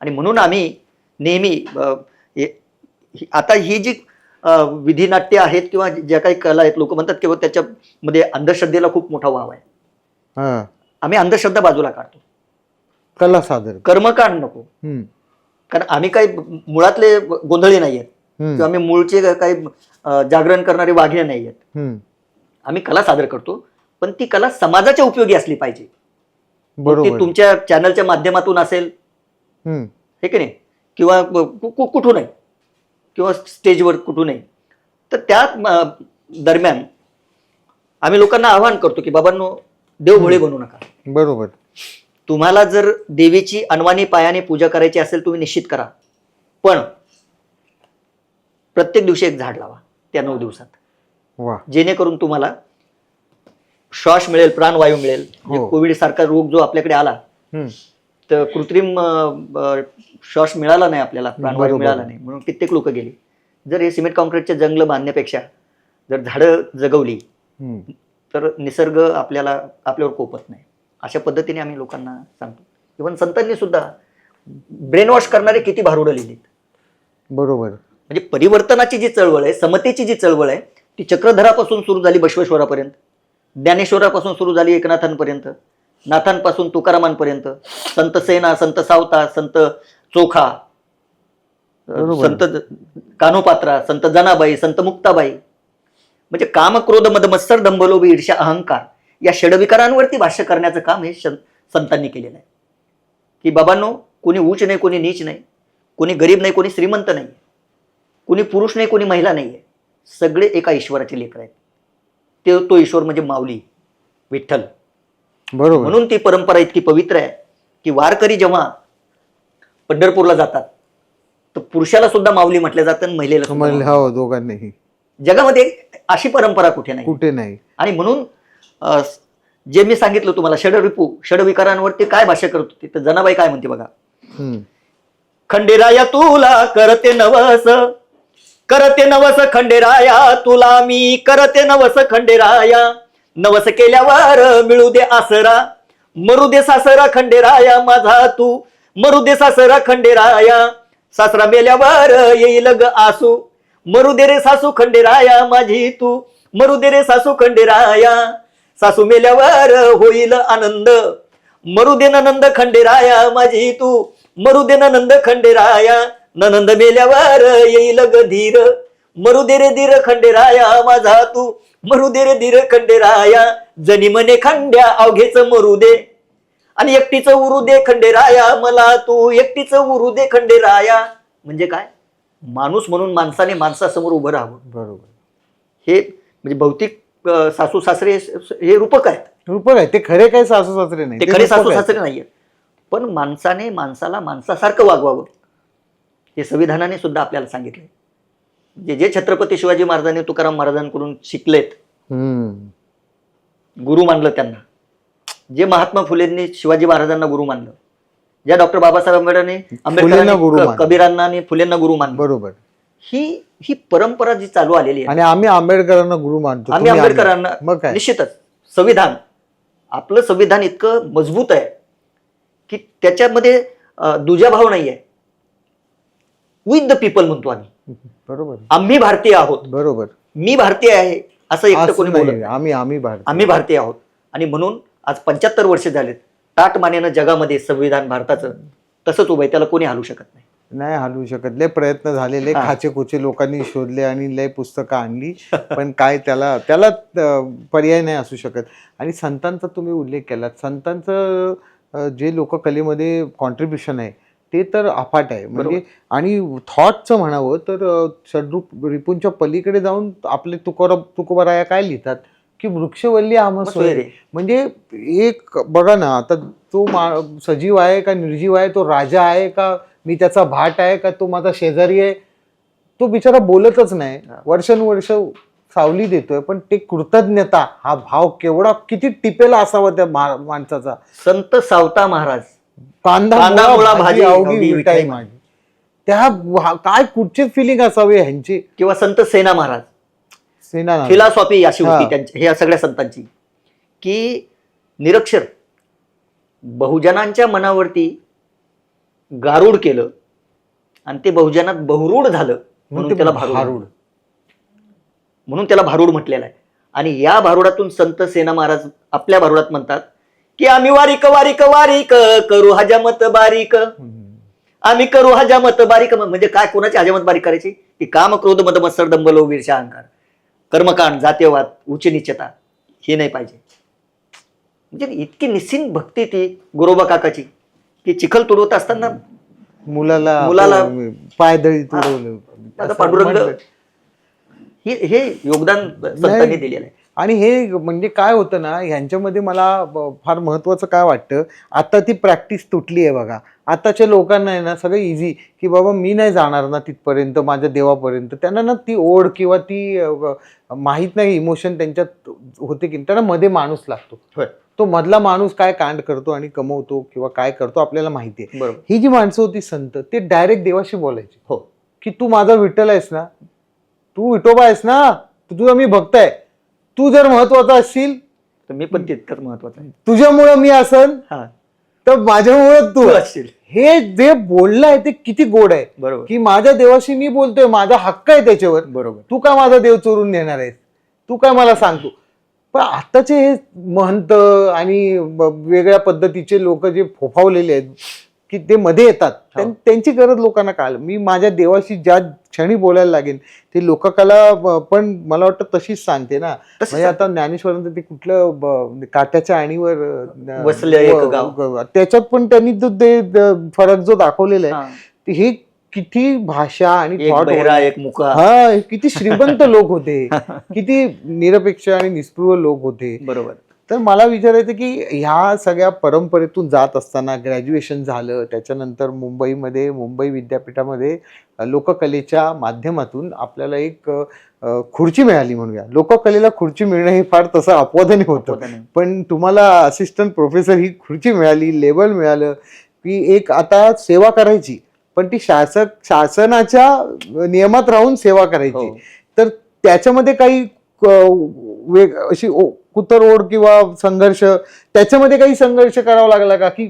आणि म्हणून आम्ही नेहमी आता ही जी विधिनाट्य आहेत किंवा ज्या काही कला आहेत, लोक म्हणतात किंवा त्याच्यामध्ये अंधश्रद्धेला खूप मोठा वाव आहे. आम्ही अंधश्रद्धा बाजूला काढतो. कला सादर कर्मकांड नको. कारण आम्ही काही मुळातले गोंधळी नाहीयेत किंवा आम्ही मूळचे काही जागरण करणारे वाघे नाहीयेत. आम्ही कला सादर करतो, पण ती कला समाजाच्या उपयोगी असली पाहिजे. ती तुमच्या चॅनलच्या माध्यमातून असेल हे की नाही, किंवा कुठूनही, किंवा स्टेजवर कुठूनही. तर त्या दरम्यान आम्ही लोकांना आवाहन करतो की बाबांनो, देव भोळे बनू नका. बरोबर. तुम्हाला जर देवीची अनवाणी पायाने पूजा करायची असेल तुम्ही निश्चित करा, पण प्रत्येक दिवशी एक झाड लावा त्या 9 दिवसात. जेणेकरून तुम्हाला श्वास मिळेल, प्राणवायू मिळेल. कोविड सारखा रोग जो आपल्याकडे आला, तर कृत्रिम श्वास मिळाला नाही आपल्याला, प्राणवायू मिळाला नाही, म्हणून कित्येक लोक गेली. जर हे सिमेंट कॉन्क्रीटचे जंगल बांधण्यापेक्षा जर झाडं जगवली तर निसर्ग आपल्यावर कोपत नाही. अशा पद्धतीने आम्ही लोकांना सांगतो. इव्हन संतांनी सुद्धा ब्रेन वॉश करणारे किती भारुडं लिहिलीत. बरोबर. म्हणजे परिवर्तनाची जी चळवळ आहे, समतेची जी चळवळ आहे, ती चक्रधरापासून सुरू झाली बसवेश्वरापर्यंत, ज्ञानेश्वरापासून सुरू झाली एकनाथांपर्यंत, नाथांपासून तुकारामांपर्यंत, संत सेना, संत सावता, संत चोखा, संत कान्होपात्रा, संत जनाबाई, संत मुक्ताबाई. म्हणजे काम, क्रोध, मद, मत्सर, दंभ, लोभ, ईर्ष्या, अहंकार या षडविकारांवरती भाष्य करण्याचं काम हे संतांनी केलेलं आहे. की बाबांनो, कोणी उच्च नाही, कोणी नीच नाही, कोणी गरीब नाही, कोणी श्रीमंत नाही, कोणी पुरुष नाही, कोणी महिला नाहीये, सगळे एका ईश्वराचे लेकर आहेत. तो ईश्वर म्हणजे माऊली विठ्ठल. बरोबर. म्हणून ती परंपरा इतकी पवित्र आहे की वारकरी जेव्हा पंढरपूरला जातात तर पुरुषाला सुद्धा माऊली म्हटलं जातं आणि महिलेला सुद्धा. दोघांनाही. जगामध्ये अशी परंपरा कुठे नाही. आणि म्हणून जे मी सांगितलं तुम्हाला, षडरिपू, षडविकारांवरती काय भाष्य करत होती, तर जनाबाई काय म्हणते बघा. खंडेराया तुला करते नवस, करते नवस खंडेराया तुला मी करते नवस खंडेराया. नवस केल्यावर मिळू दे आसरा, मरू दे सासरा खंडेराया माझा तू, मरू दे सासरा खंडेराया. सासरा मेल्यावर येईल ग आसू, मरू दे रे सासू खंडेराया माझी तू, मरू दे रे सासू खंडेराया. सासू मेल्यावर होईल आनंद, मरू दे ननंद खंडेराया माझी तू, मरू दे ननंद खंडेराया. ननंद मेल्यावर येईल ग धीर, मरू दे रे धीर खंडेराया माझा तू, मरू दे रे धीर खंडेराया. जनी मने खंड्या अवघेच मरू दे, आणि एकटीच उरू दे खंडेराया मला तू, एकटीच उरू दे खंडेराया. म्हणजे काय, माणूस म्हणून माणसाने माणसासमोर उभं राहावं. बरोबर. हे म्हणजे भौतिक सासू सासरे हे रूपक आहेत. रूपक आहे ते, खरे काय सासू सासरे नाही, ते खरे सासू सासरे नाहीये. पण माणसाने माणसाला माणसासारखं वागवावं हे संविधानाने सुद्धा आपल्याला सांगितलंय. जे छत्रपती शिवाजी महाराजांनी तुकाराम महाराजांकडून शिकलेत, गुरु मानलं त्यांना, जे महात्मा फुलेंनी शिवाजी महाराजांना गुरु मानलं, ज्या डॉक्टर बाबासाहेब आंबेडकरांनी कबीरांना आणि फुलेंना गुरु मानलं. बरोबर. ही परंपरा जी चालू आलेली आहे. आणि आम्ही आंबेडकरांना गुरु मानतो. आम्ही आंबेडकरांना निश्चितच. संविधान आपलं संविधान इतकं मजबूत आहे की त्याच्यामध्ये दुजाभाव नाही आहे. विथ द पीपल म्हणतो आम्ही. बरोबर. आम्ही भारतीय आहोत. बरोबर. मी भारतीय आहे असं एकटं कोणी बोलत नाही. आम्ही भारतीय आहोत. आणि म्हणून आज 75 वर्ष झालेत ताट मानेनं जगामध्ये संविधान भारताचं तसंच उभं आहे. त्याला कोणी हलवू शकत नाही. नाही हलवू शकत. लय प्रयत्न झालेले, खाचे खुचे लोकांनी शोधले आणि लय पुस्तकं आणली, पण काय त्याला पर्याय नाही असू शकत. आणि संतांचा तुम्ही उल्लेख केला. संतांचं जे लोककलेमध्ये कॉन्ट्रीब्युशन आहे ते तर अफाट आहे. म्हणजे आणि थॉटचं म्हणावं तर षड्रूप रिपूंच्या पलीकडे जाऊन आपले तुकोबाराया काय लिहितात की वृक्षवल्ली आम्हा सोयरे. म्हणजे एक बघा ना, आता तो सजीव आहे का निर्जीव आहे, तो राजा आहे का मी त्याचा भाट आहे का तो माझा शेजारी आहे, तो बिचारा बोलतच नाही, वर्षानुवर्ष सावली देतोय, पण ते कृतज्ञता हा भाव केवढा किती टिपेला असावा त्या माणसाचा. संत सावता महाराज कांदा मुळा भाजी अवघी विठाई माझी. त्या काय कुठचे फिलिंग असावे ह्यांची. किंवा संत सेना महाराज. फिलॉसॉफी अशी होती त्यांची ह्या सगळ्या संतांची की निरक्षर बहुजनांच्या मनावरती गारूड केलं आणि ते बहुजनात बहुरूढ झालं म्हणून त्याला भारूड म्हटलेलं आहे. आणि या भारुडातून संत सेना महाराज आपल्या भारुडात म्हणतात की आम्ही वारीक वारीक वारीक करू हजामत बारीक. आम्ही करू हजामत बारीक. म्हणजे काय, कोणाची हजामत बारीक करायची? की काम क्रोध मद मत्सर दंभ लोभ ईर्ष्या अहंकार, कर्मकांड, जातीयवाद, उच्च नीचता हे नाही पाहिजे. म्हणजे इतकी निस्सीम भक्ती ती गोरोबा काकाची की चिखल तुडवत असताना मुलाला पायदळी तुडवलं. पांडुरंग हे योगदान संतांनी दिलेलं आहे. आणि हे म्हणजे काय होतं ना, ह्यांच्यामध्ये मला फार महत्वाचं काय वाटतं, आता ती प्रॅक्टिस तुटली आहे बघा. आताच्या लोकांना आहे ना सगळं इझी की बाबा मी नाही जाणार ना तिथपर्यंत माझ्या देवापर्यंत. त्यांना ना ती ओढ किंवा ती माहीत नाही इमोशन त्यांच्यात होते की त्यांना मध्ये माणूस लागतो. तो मधला माणूस काय कांड करतो आणि कमवतो किंवा काय करतो आपल्याला माहिती आहे. ही जी माणसं होती संत, ते डायरेक्ट देवाशी बोलायची. हो की तू माझा विठ्ठल आहेस ना, तू विठोबा आहेस ना, तुझा मी भक्त आहे, तू जर महत्वाचा असशील तर मी पण तितकंच महत्वाचं आहे, तुझ्यामुळं मी असन तर माझ्यामुळं तू असशील. हे जे बोलणं आहे ते किती गोड आहे. बरोबर. की माझ्या देवाशी मी बोलतोय, माझा हक्क आहे त्याच्यावर. बरोबर. तू काय माझा देव चोरून नेणार आहेस, तू काय मला सांगतो. पण आताचे हे महंत आणि वेगळ्या पद्धतीचे लोक जे फोफावलेले आहेत की ते मध्ये येतात, त्यांची गरज लोकांना कळालं. मी माझ्या देवाशी ज्या क्षणी बोलायला लागेल ते लोककला पण मला वाटतं तशीच सांगते ना. म्हणजे आता ज्ञानेश्वरांचं ते कुठलं काट्याच्या आणीवर वसलं एक गाव, त्याच्यात पण त्यांनी ते फरक जो दाखवलेला आहे, हे किती भाषा आणि थॉट, एक मुका, किती श्रीमंत लोक होते, किती निरपेक्ष आणि निस्पृह लोक होते. बरोबर. तर मला विचारायचं की ह्या सगळ्या परंपरेतून जात असताना ग्रॅज्युएशन झालं, त्याच्यानंतर मुंबई विद्यापीठामध्ये लोककलेच्या माध्यमातून आपल्याला एक खुर्ची मिळाली म्हणूया. लोककलेला खुर्ची मिळणं हे फार तसं अपवादाने होतं, पण तुम्हाला असिस्टंट प्रोफेसर ही खुर्ची मिळाली, लेबल मिळालं की एक आता सेवा करायची, पण ती शासनाच्या नियमात राहून सेवा करायची. तर त्याच्यामध्ये काही अशी कुतरओढ किंवा संघर्ष, त्याच्यामध्ये काही संघर्ष करावा लागला का? की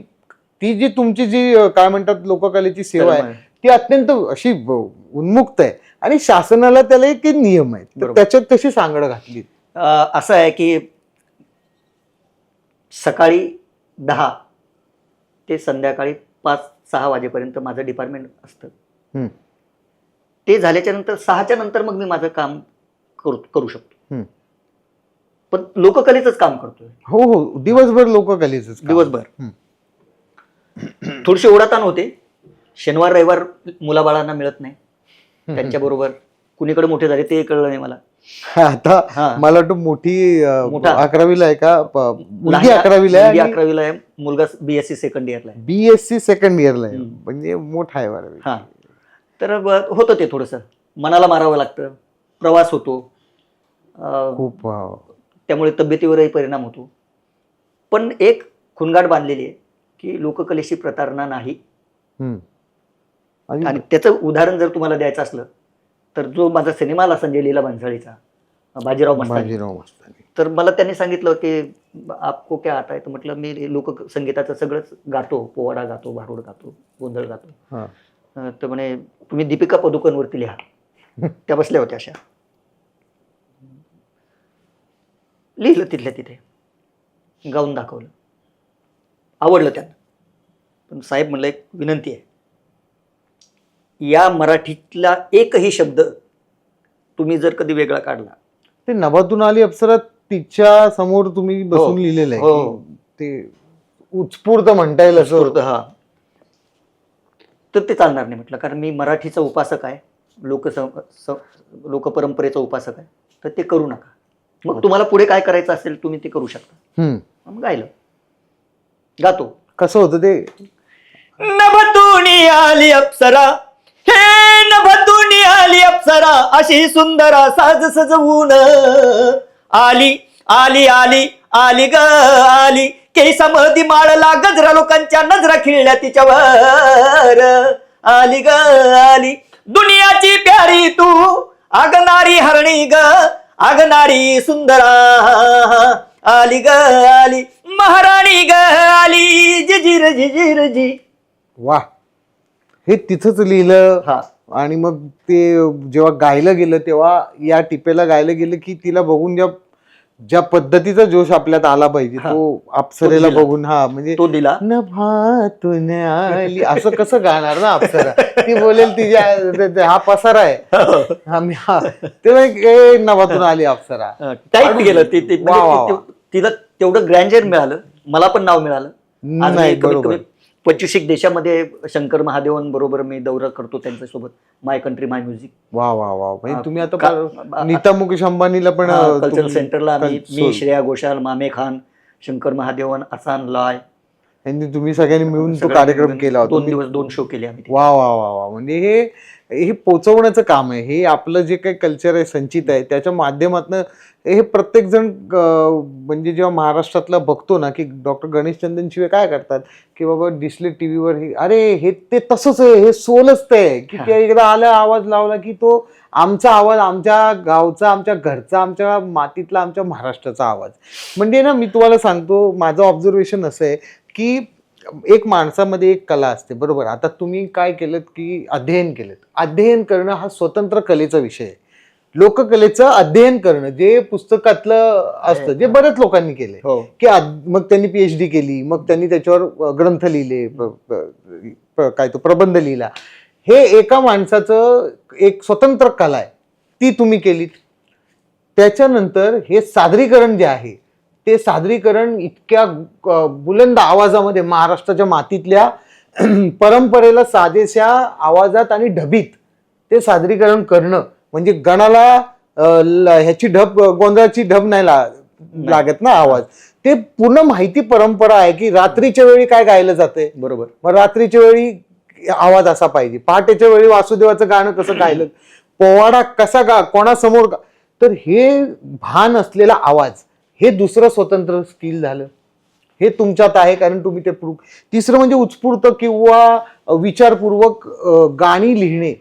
ती जी तुमची जी काय म्हणतात लोककलेची सेवा आहे ती अत्यंत अशी उन्मुक्त आहे आणि शासनाला त्याला एक नियम आहे, तर त्याच्यात कशी सांगड घातली? असं आहे की सकाळी 10 ते संध्याकाळी 5-6 वाजेपर्यंत माझं डिपार्टमेंट असतं. ते झाल्याच्या नंतर 6च्या नंतर मग मी माझं काम करू शकतो, पण लोककलेचंच काम करतोय. हो, दिवसभर लोककलेच, दिवसभर. थोडीशी ओढाताण होते, शनिवार रविवार मुलाबाळांना मिळत नाही, त्यांच्याबरोबर कुणीकडे मोठे झाले ते कळलं नाही मला. आता मला वाटतं मोठा 11वीला आहे का, मुलगी 11वीला आहे, मुलगा BSc सेकंड इयरला आहे. BSc सेकंड इयरला आहे, म्हणजे मोठा आहे बरं. तर होतं ते थोडंसं मनाला मारावं लागतं, प्रवास होतो खूप, त्यामुळे तब्येतीवरही परिणाम होतो. पण एक खुणगाठ बांधलेली आहे की लोककलेशी प्रतारणा नाही. आणि त्याचं उदाहरण जर तुम्हाला द्यायचं असलं तर जो माझा सिनेमा आला संजय लीला भन्साळीचा, बाजीराव मस्तानी, तर मला त्यांनी सांगितलं की आपको क्या आता आहे, तर म्हटलं मी लोकसंगीताचं सगळंच गातो, पोवाडा गातो, भारुड गातो, गोंधळ गातो. हा. तर म्हणे तुम्ही दीपिका पदुकोणवरती लिहा. त्या बसल्या होत्या अशा. लिहिलं तिथल्या तिथे, गाऊन दाखवलं, आवडलं त्यांना. पण साहेब म्हणलं एक विनंती आहे, या मराठीतला एकही शब्द तुम्ही जर कधी वेगळा काढला. ते नभातून आली अप्सरा तिच्या समोर तुम्ही बसून लिहिलेलं आहे हो. की ते उत्स्फूर्त म्हणता येईल असं. उत्स्फूर्त, हा. तर ते चालणार नाही म्हटलं, कारण मी मराठीचा उपासक आहे, लोकपरंपरेचा उपासक आहे, तर ते करू नका. मग तुम्हाला पुढे काय करायचं असेल तुम्ही ते करू शकता. मग गायलं, गातो. कसं होतं ते? नभतून आली अप्सरा, हे नभतून आली अप्सरा, अशी सुंदर साज सजवून आली आली आली आली ग आली, केसामधी माळला गजरा, लोकांच्या नजरा खिळल्या तिच्यावर. आली ग आली, दुनियाची प्यारी तू, आगनारी हरणी ग, आगनारी सुंदरा. आली ग आली, महाराणी ग आली, जिजीर जिजीर जी. वा, हे तिथंच लिहिलं. हा. आणि मग ते जेव्हा गायलं गेलं तेव्हा या टिपेला गायलं गेलं की तिला बघून ज्या ज्या पद्धतीचा जोश आपल्यात आला पाहिजे तो अप्सरेला बघून. हा, म्हणजे तो दिला. नभातून आली असं कसं गाणार ना अप्सरा? ती बोलेल तिच्या हा पसारा आहे, ते नभातून आली अप्सरा. टाईप गेलं ते, वा, वा, वा. तिला तेवढं ग्रँजर मिळालं, मला पण नाव मिळालं. आज नाही, मी कमीत बरोबर. कमी 25 देशामध्ये शंकर महादेवांबरोबर मी दौरा करतो त्यांच्यासोबत, माय कंट्री माय म्युझिक. वा वा वा, म्हणजे तुम्ही आता नीता मुकेश अंबानीला पण कल्चरल सेंटरला मी, श्रेया घोषाल, मामे खान, शंकर महादेवन, असान लॉय, तुम्ही सगळ्यांनी मिळून तो कार्यक्रम केला होता. 2 दिवस 2 शो केले आम्ही. वा वा वा वा, म्हणजे हे पोचवण्याचं काम आहे. हे आपलं जे काही कल्चर आहे, संचित आहे, त्याच्या माध्यमातून हे प्रत्येक जण म्हणजे जेव्हा महाराष्ट्रातला बघतो ना की डॉक्टर गणेश चंदन शिवे काय करतात की बाबा दिसले टीव्हीवर, हे अरे हे ते तसंच आहे, हे सोलच ते आहे की ते एकदा आला आवाज लावला की तो आमचा आवाज, आमच्या गावचा, आमच्या घरचा, आमच्या मातीतला, आमच्या महाराष्ट्राचा आवाज. म्हणजे ना मी तुम्हाला सांगतो, माझं ऑब्झर्वेशन असं आहे की एक माणसामध्ये एक कला असते, बरोबर. आता तुम्ही काय केलं की अध्ययन केलं. अध्ययन करणं हा स्वतंत्र कलेचा विषय आहे. लोककलेचं अध्ययन करणं जे पुस्तकातलं असतं, जे बऱ्याच लोकांनी केले की मग त्यांनी PhD केली, मग त्यांनी त्याच्यावर ग्रंथ लिहिले, काय तो प्रबंध लिहिला. हे एका माणसाचं एक स्वतंत्र कला आहे, ती तुम्ही केलीत. त्याच्यानंतर हे सादरीकरण जे आहे ते सादरीकरण इतक्या बुलंद आवाजामध्ये महाराष्ट्राच्या मातीतल्या परंपरेला साजेशा आवाजात आणि ढबीत ते सादरीकरण करणं म्हणजे गणाला ह्याची ढब, गोंधळाची ढब नाही लागत ना आवाज. ते पूर्ण माहिती परंपरा आहे की रात्रीच्या वेळी काय गायलं जाते, बरोबर. मग रात्रीच्या वेळी आवाज असा पाहिजे, पहाटेच्या वेळी वासुदेवाचं गाणं कसं गायलं, पोवाडा कसा कोणासमोर. तर हे भान असलेला आवाज हे दुसरं स्वतंत्र स्किल झालं. हे तुमच्यात आहे कारण तुम्ही ते तिसरं म्हणजे उत्स्फूर्त किंवा विचारपूर्वक गाणी लिहिणे,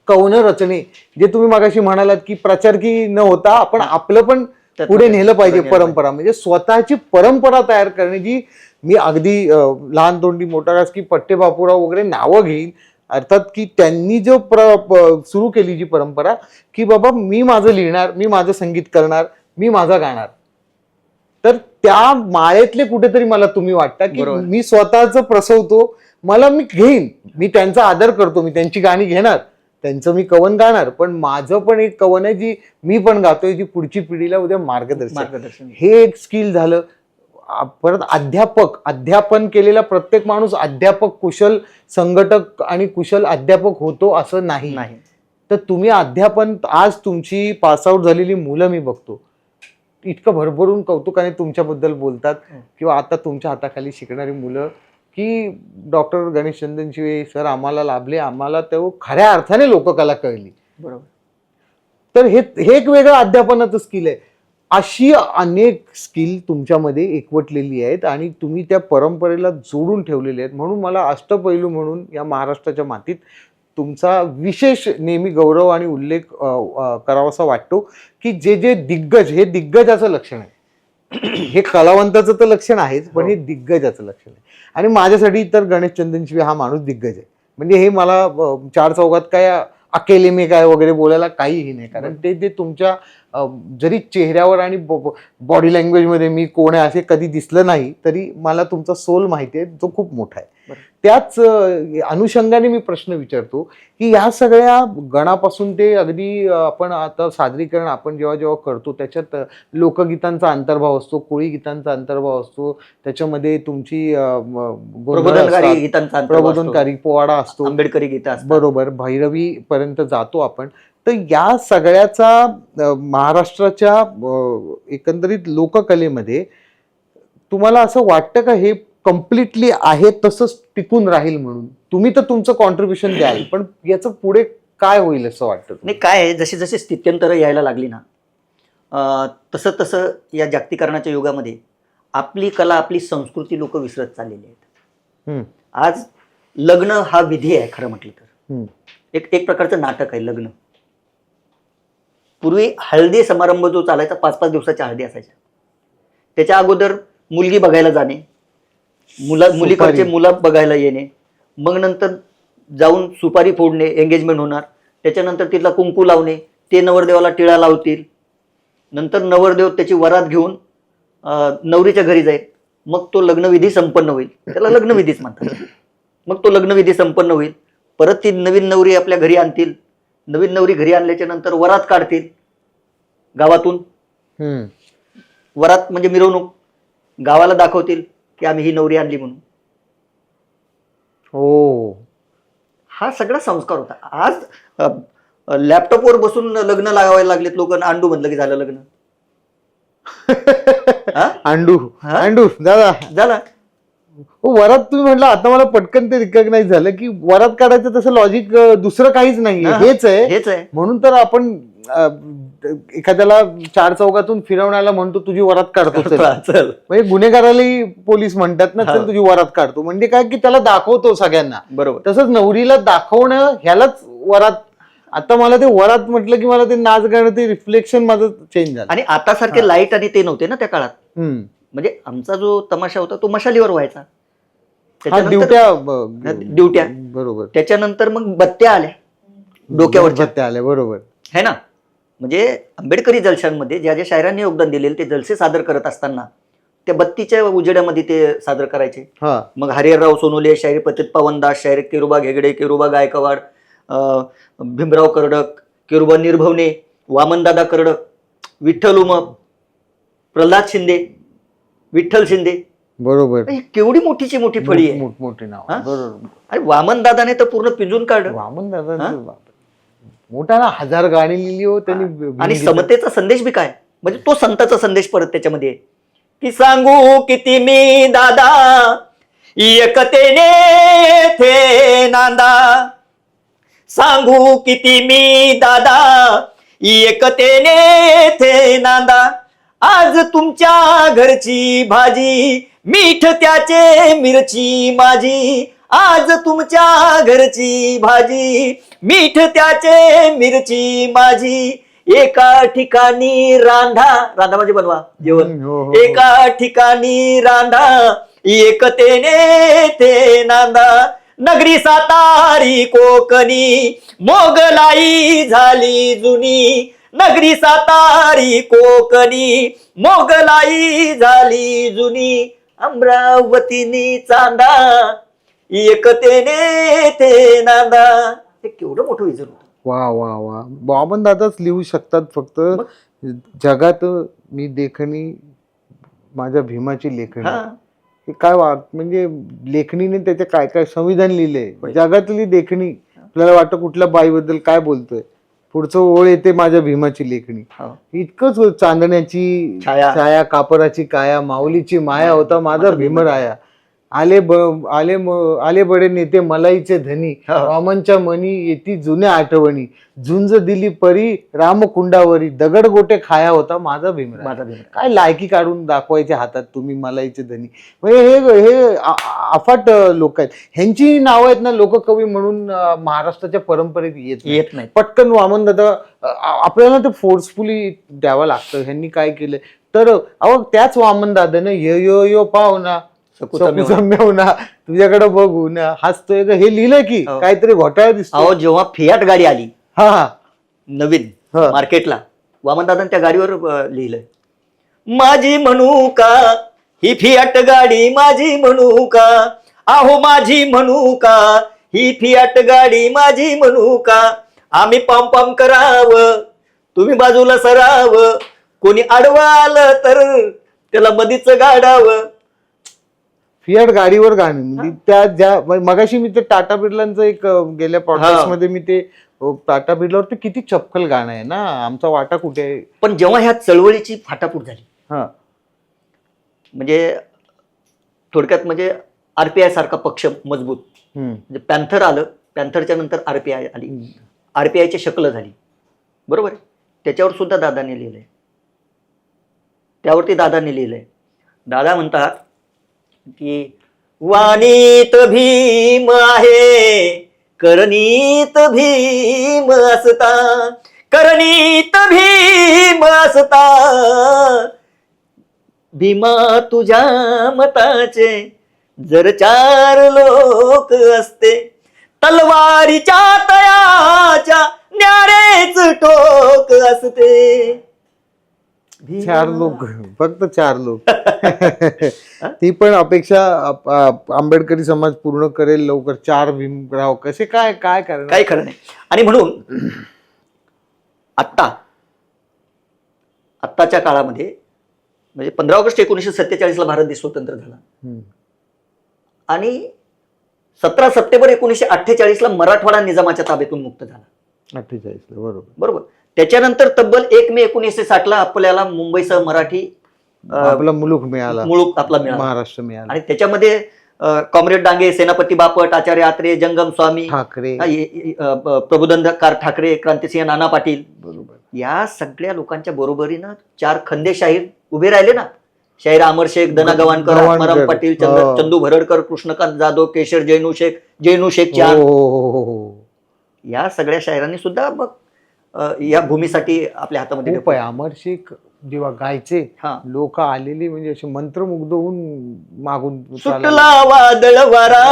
कवनं रचणे, जे तुम्ही मगाशी म्हणालात की प्रचारकी न होता आपण आपलं पण पुढे नेलं पाहिजे. परंपरा म्हणजे स्वतःची परंपरा तयार करणे, जी मी अगदी लहान तोंडी मोठा घास की पठ्ठे बापूराव वगैरे नावं घेईन, अर्थात की त्यांनी जो सुरू केली जी परंपरा की बाबा मी माझं लिहिणार, मी माझं संगीत करणार, मी माझा गाणार. तर त्या माळेतले कुठेतरी मला तुम्ही वाटता की मी स्वतःच प्रसवतो, मला मी घेईन, मी त्यांचा आदर करतो, मी त्यांची गाणी घेणार, त्यांचं मी कवन गाणार, पण माझं पण एक कवन आहे जी मी पण गातोय, जी पुढची पिढीला उद्या मार्गदर्शन. हे एक स्किल झालं. परत अध्यापन केलेला प्रत्येक माणूस अध्यापक, कुशल संघटक आणि कुशल अध्यापक होतो असं नाही. तर तुम्ही अध्यापन, आज तुमची पासआउट झालेली मुलं मी बघतो इतकं भरभरून कौतुकाने तुमच्याबद्दल बोलतात किंवा आता तुमच्या हाताखाली शिकणारी मुलं की डॉक्टर गणेश चंदन शिवे सर आम्हाला लाभले, आम्हाला तो खऱ्या अर्थाने लोककला कळली, बरोबर. तर हे एक वेगळं अध्यापनाचं स्किल आहे. अशी अनेक स्किल तुमच्यामध्ये एकवटलेली आहेत आणि तुम्ही त्या परंपरेला जोडून ठेवलेले आहेत. म्हणून मला अष्टपैलू म्हणून या महाराष्ट्राच्या मातीत तुमचा विशेष नेहमी गौरव आणि उल्लेख करावासा वाटतो की जे जे दिग्गज, हे दिग्गजाचं लक्षण आहे. हे कलावंताचं तर लक्षण आहेच, पण हे दिग्गजाचं लक्षण आहे. आणि माझ्यासाठी तर गणेश चंदनशिवे हा माणूस दिग्गज आहे. म्हणजे हे मला चार चौघात काय अकेले मी काय वगैरे बोलायला काहीही नाही, कारण ते जे तुमच्या जरी चेहऱ्यावर आणि बॉडी लँग्वेजमध्ये मी कोण आहे असे कधी दिसलं नाही, तरी मला तुमचा सोल माहिती आहे, जो खूप मोठा आहे. त्याच अनुषंगाने मी प्रश्न विचारतो की या सगळ्या गणापासून ते अगदी आपण आता सादरीकरण आपण जेव्हा जेव्हा करतो त्याच्यात लोकगीतांचा अंतर्भाव असतो, कोळी गीतांचा अंतर्भाव असतो, त्याच्यामध्ये तुमची प्रबोधनकारी पोवाडा असतो, आंबेडकरी गीता असतात, बरोबर, भैरवी पर्यंत जातो आपण. तर या सगळ्याचा महाराष्ट्राच्या एकंदरीत लोककलेमध्ये तुम्हाला असं वाटतं का हे कम्प्लिटली आहे तसंच टिकून राहील म्हणून? तुम्ही तर तुमचं कॉन्ट्रीब्युशन द्याल, पण याचं पुढे काय होईल असं वाटतं? नाही, काय आहे, जशी जशी स्थित्यंतरं यायला लागली ना, तसं तसं या जागतिकीकरणाच्या युगामध्ये आपली कला, आपली संस्कृती लोक विसरत चाललेली आहेत. आज लग्न हा विधी आहे खरं म्हटलं तर. एक प्रकारचं नाटक आहे लग्न. पूर्वी हळदी समारंभ जो चालायचा 5-5 दिवसाच्या हळदी असायच्या. त्याच्या अगोदर मुलगी बघायला जाणे, मुलीकडचे मुलं बघायला येणे, मग नंतर जाऊन सुपारी फोडणे, एंगेजमेंट होणार, त्याच्यानंतर तिला कुंकू लावणे, ते नवरदेवाला टिळा लावतील, नंतर नवरदेव त्याची वरात घेऊन नवरीच्या घरी जाईल, मग तो लग्नविधी संपन्न होईल. त्याला लग्नविधीच म्हणतात. मग तो लग्नविधी संपन्न होईल, परत ती नवीन नवरी आपल्या घरी आणतील, नवीन नवरी घरी आणल्याच्या नंतर वरात काढतील गावातून. वरात म्हणजे मिरवणूक, गावाला दाखवतील की आम्ही ही नवरी आणली म्हणून. हो, हा सगळा संस्कार होता. आज लॅपटॉपवर बसून लग्न लावायला लागलेत लोक, अंडू म्हणलं की झालं लग्न. अंडू अंडू दादा झाला. वरात तुम्ही म्हटलं, आता मला पटकन ते रिकॉग्नाइज झालं की वरात काढायचं तसं लॉजिक दुसरं काहीच नाही, हेच आहे. म्हणून तर आपण एखाद्याला चार चौकातून फिरवण्याला म्हणतो तुझी वरात काढतो. म्हणजे गुन्हेगारालाही पोलीस म्हणतात ना, चल तुझी वरात काढतो. म्हणजे काय की त्याला दाखवतो सगळ्यांना. बरोबर. तसंच नवरीला दाखवणं ह्यालाच वरात. आता मला ते वरात म्हटलं की मला ते नाच गाणं, ते रिफ्लेक्शन माझं चेंज झालं. आणि आता सारखे लाईट आणि ते नव्हते ना त्या काळात. म्हणजे आमचा जो तमाशा होता तो मशालीवर व्हायचा. ड्युट्या, बरोबर. त्याच्यानंतर मग बत्त्या आल्या, डोक्यावर बत्त्या आल्या, बरोबर है ना. म्हणजे आंबेडकरी जलशांमध्ये ज्या ज्या शायरांनी योगदान दिलेले ते जलसे सादर करत असताना त्या बत्तीच्या उजेड्यामध्ये ते सादर करायचे. मग हरिहरराव सोनोले शायरी, पतित पावनदास शायरी, केरुबा घेगडे, केरुबा गायकवाड, भीमराव कर्डक, केरुबा निर्भवने, वामनदादा कर्डक, विठ्ठल उमप, प्रल्हाद शिंदे, विठ्ठल शिंदे, बरोबर. केवढी मोठीची मोठी फळी आहे, मोठी नाव. बरोबर. आणि वामनदादाने तर पूर्ण पिंजून काढलं. वामनदादा मोठा ना, 1000 गाणी लिहिली हो त्यांनी. आणि समतेचा संदेश बी काय, म्हणजे तो संताचा संदेश परत त्याच्यामध्ये की सांगू किती मी दादा एकतेने थे नांदा, सांगू किती मी दादा एकतेने थे नांदा, आज तुमच्या घरची भाजी मीठ त्याचे मिरची माझी, आज तुमच्या घरची भाजी मीठ त्याचे मिरची माझी, एका ठिकाणी रांधा, रांधा म्हणजे बनवा जेवण, एका ठिकाणी रांधा एकतेने ते नांदा, नगरी सातारी कोकणी मोगलाई झाली जुनी, नगरी सातारी कोकणी मोगलाई झाली जुनी, अमरावतीनी चांदा एकतेने ते नांदा. ते केवढं मोठं विजन होतं. वा वा वा. वामन दादाच लिहू शकतात फक्त. जगात मी देखणी माझ्या भीमाची लेखणी. हे काय म्हणजे लेखणीने त्याचे काय काय संविधान लिहिले, जगातली देखणी. आपल्याला वाटतं कुठल्या बाईबद्दल काय बोलतोय, पुढचं ओळ येते माझ्या भीमाची लेखणी. इतकंच चांदण्याची छाया, कापराची काया, माऊलीची माया होता माझा भीमराया. आले बडे नेते मलाईचे धनी, हो. वामनच्या मनी येती जुन्या आठवणी, झुंज दिली परी रामकुंडावरी, दगड गोटे खाया होता माझा भीमराव. माझा भीमराव. काय लायकी काढून दाखवायचे हातात तुम्ही मलाईचे धनी. म्हणजे हे अफाट लोक आहेत. ह्यांची नावं आहेत ना लोककवी म्हणून महाराष्ट्राच्या परंपरेत येत नाही. पटकन वामन दादा आपल्याला ते फोर्सफुली द्यावं लागतं. ह्यांनी काय केलं तर अहो त्याच वामन दादाने यो यो पाहुणा मेवना तुझ्याकडे बघू ना हसतोय हे लिहिलंय की हो. काहीतरी घोटाळा दिसतो. अहो जेव्हा फियाट गाडी आली हा नवीन हा. मार्केटला, वामनदादांनी त्या गाडीवर लिहिलंय, माझी म्हणू का ही फियाट गाडी, माझी म्हणू का, आहो माझी म्हणू का ही फियाट गाडी, माझी म्हणू का, आम्ही पॉम पॉम करावं तुम्ही बाजूला सरावं, कोणी आडवं आलं तर त्याला मधीच गाडावं. फियाट गाडीवर गाणी म्हणजे त्या ज्या मगाशी मी ते टाटा बिर्लांचं एक गेल्या पॉडकास्ट मध्ये मी ते टाटा बिर्लावर ते किती चपखल गाणं आहे ना, आमचा वाटा कुठे आहे. पण जेव्हा ह्या चळवळीची फाटाफूट झाली, हा म्हणजे थोडक्यात म्हणजे आरपीआय सारखा पक्ष मजबूत, म्हणजे पॅन्थर आलं, पॅन्थरच्या नंतर आरपीआय आली, आरपीआयची शक्ल झाली, बरोबर आहे. त्याच्यावर सुद्धा दादाने लिहिलंय, त्यावरती दादाने लिहिलंय. दादा म्हणतात की वाणीत भीम आहे, करणीत भीम असता, करणीत भीम असता, भीमा तुझ्या मताचे जर चार लोक असते, तलवारीच्या तयाच्या न्यारेच टोक असते. 4 लोक, फक्त 4 लोक. ती पण अपेक्षा आंबेडकरी समाज पूर्ण करेल लवकर. 4 भीमराव कसे काय काय करणार, काही खरं नाही. आणि म्हणून आत्ताच्या काळामध्ये म्हणजे 15 ऑगस्ट 1947 ला भारत देश स्वतंत्र झाला आणि 17 सप्टेंबर 1948 ला मराठवाडा निजामाच्या ताब्यातून मुक्त झाला. 48 बरोबर बरोबर. त्याच्यानंतर तब्बल 1 मे 1960 ला आपल्याला मुंबईसह मराठी आपला मुलूक मिळाला, मुलूक आपला मिळाला, महाराष्ट्र मिळाला. आणि त्याच्यामध्ये कॉम्रेड डांगे, सेनापती बापट, आचार्य आत्रे, जंगम स्वामी ठाकरे, प्रबोधनकार ठाकरे, क्रांतिसिंह नाना पाटील, बरोबर, या सगळ्या लोकांच्या बरोबरीनं 4 खंदे शाहीर उभे राहिले ना. शाहीर अमर शेख, दना गवाणकर, आत्माराम पाटील, चंदू भरडकर, कृष्णकांत जाधव, केशर जैनू शेख चांद, या सगळ्या शाहिरांनी सुद्धा मग या भूमीसाठी आपल्या हातामध्ये अमर शेख जेव्हा गायचे लोक आलेली म्हणजे असे मंत्रमुग्ध होऊन मागून सुटला वादळ वारा.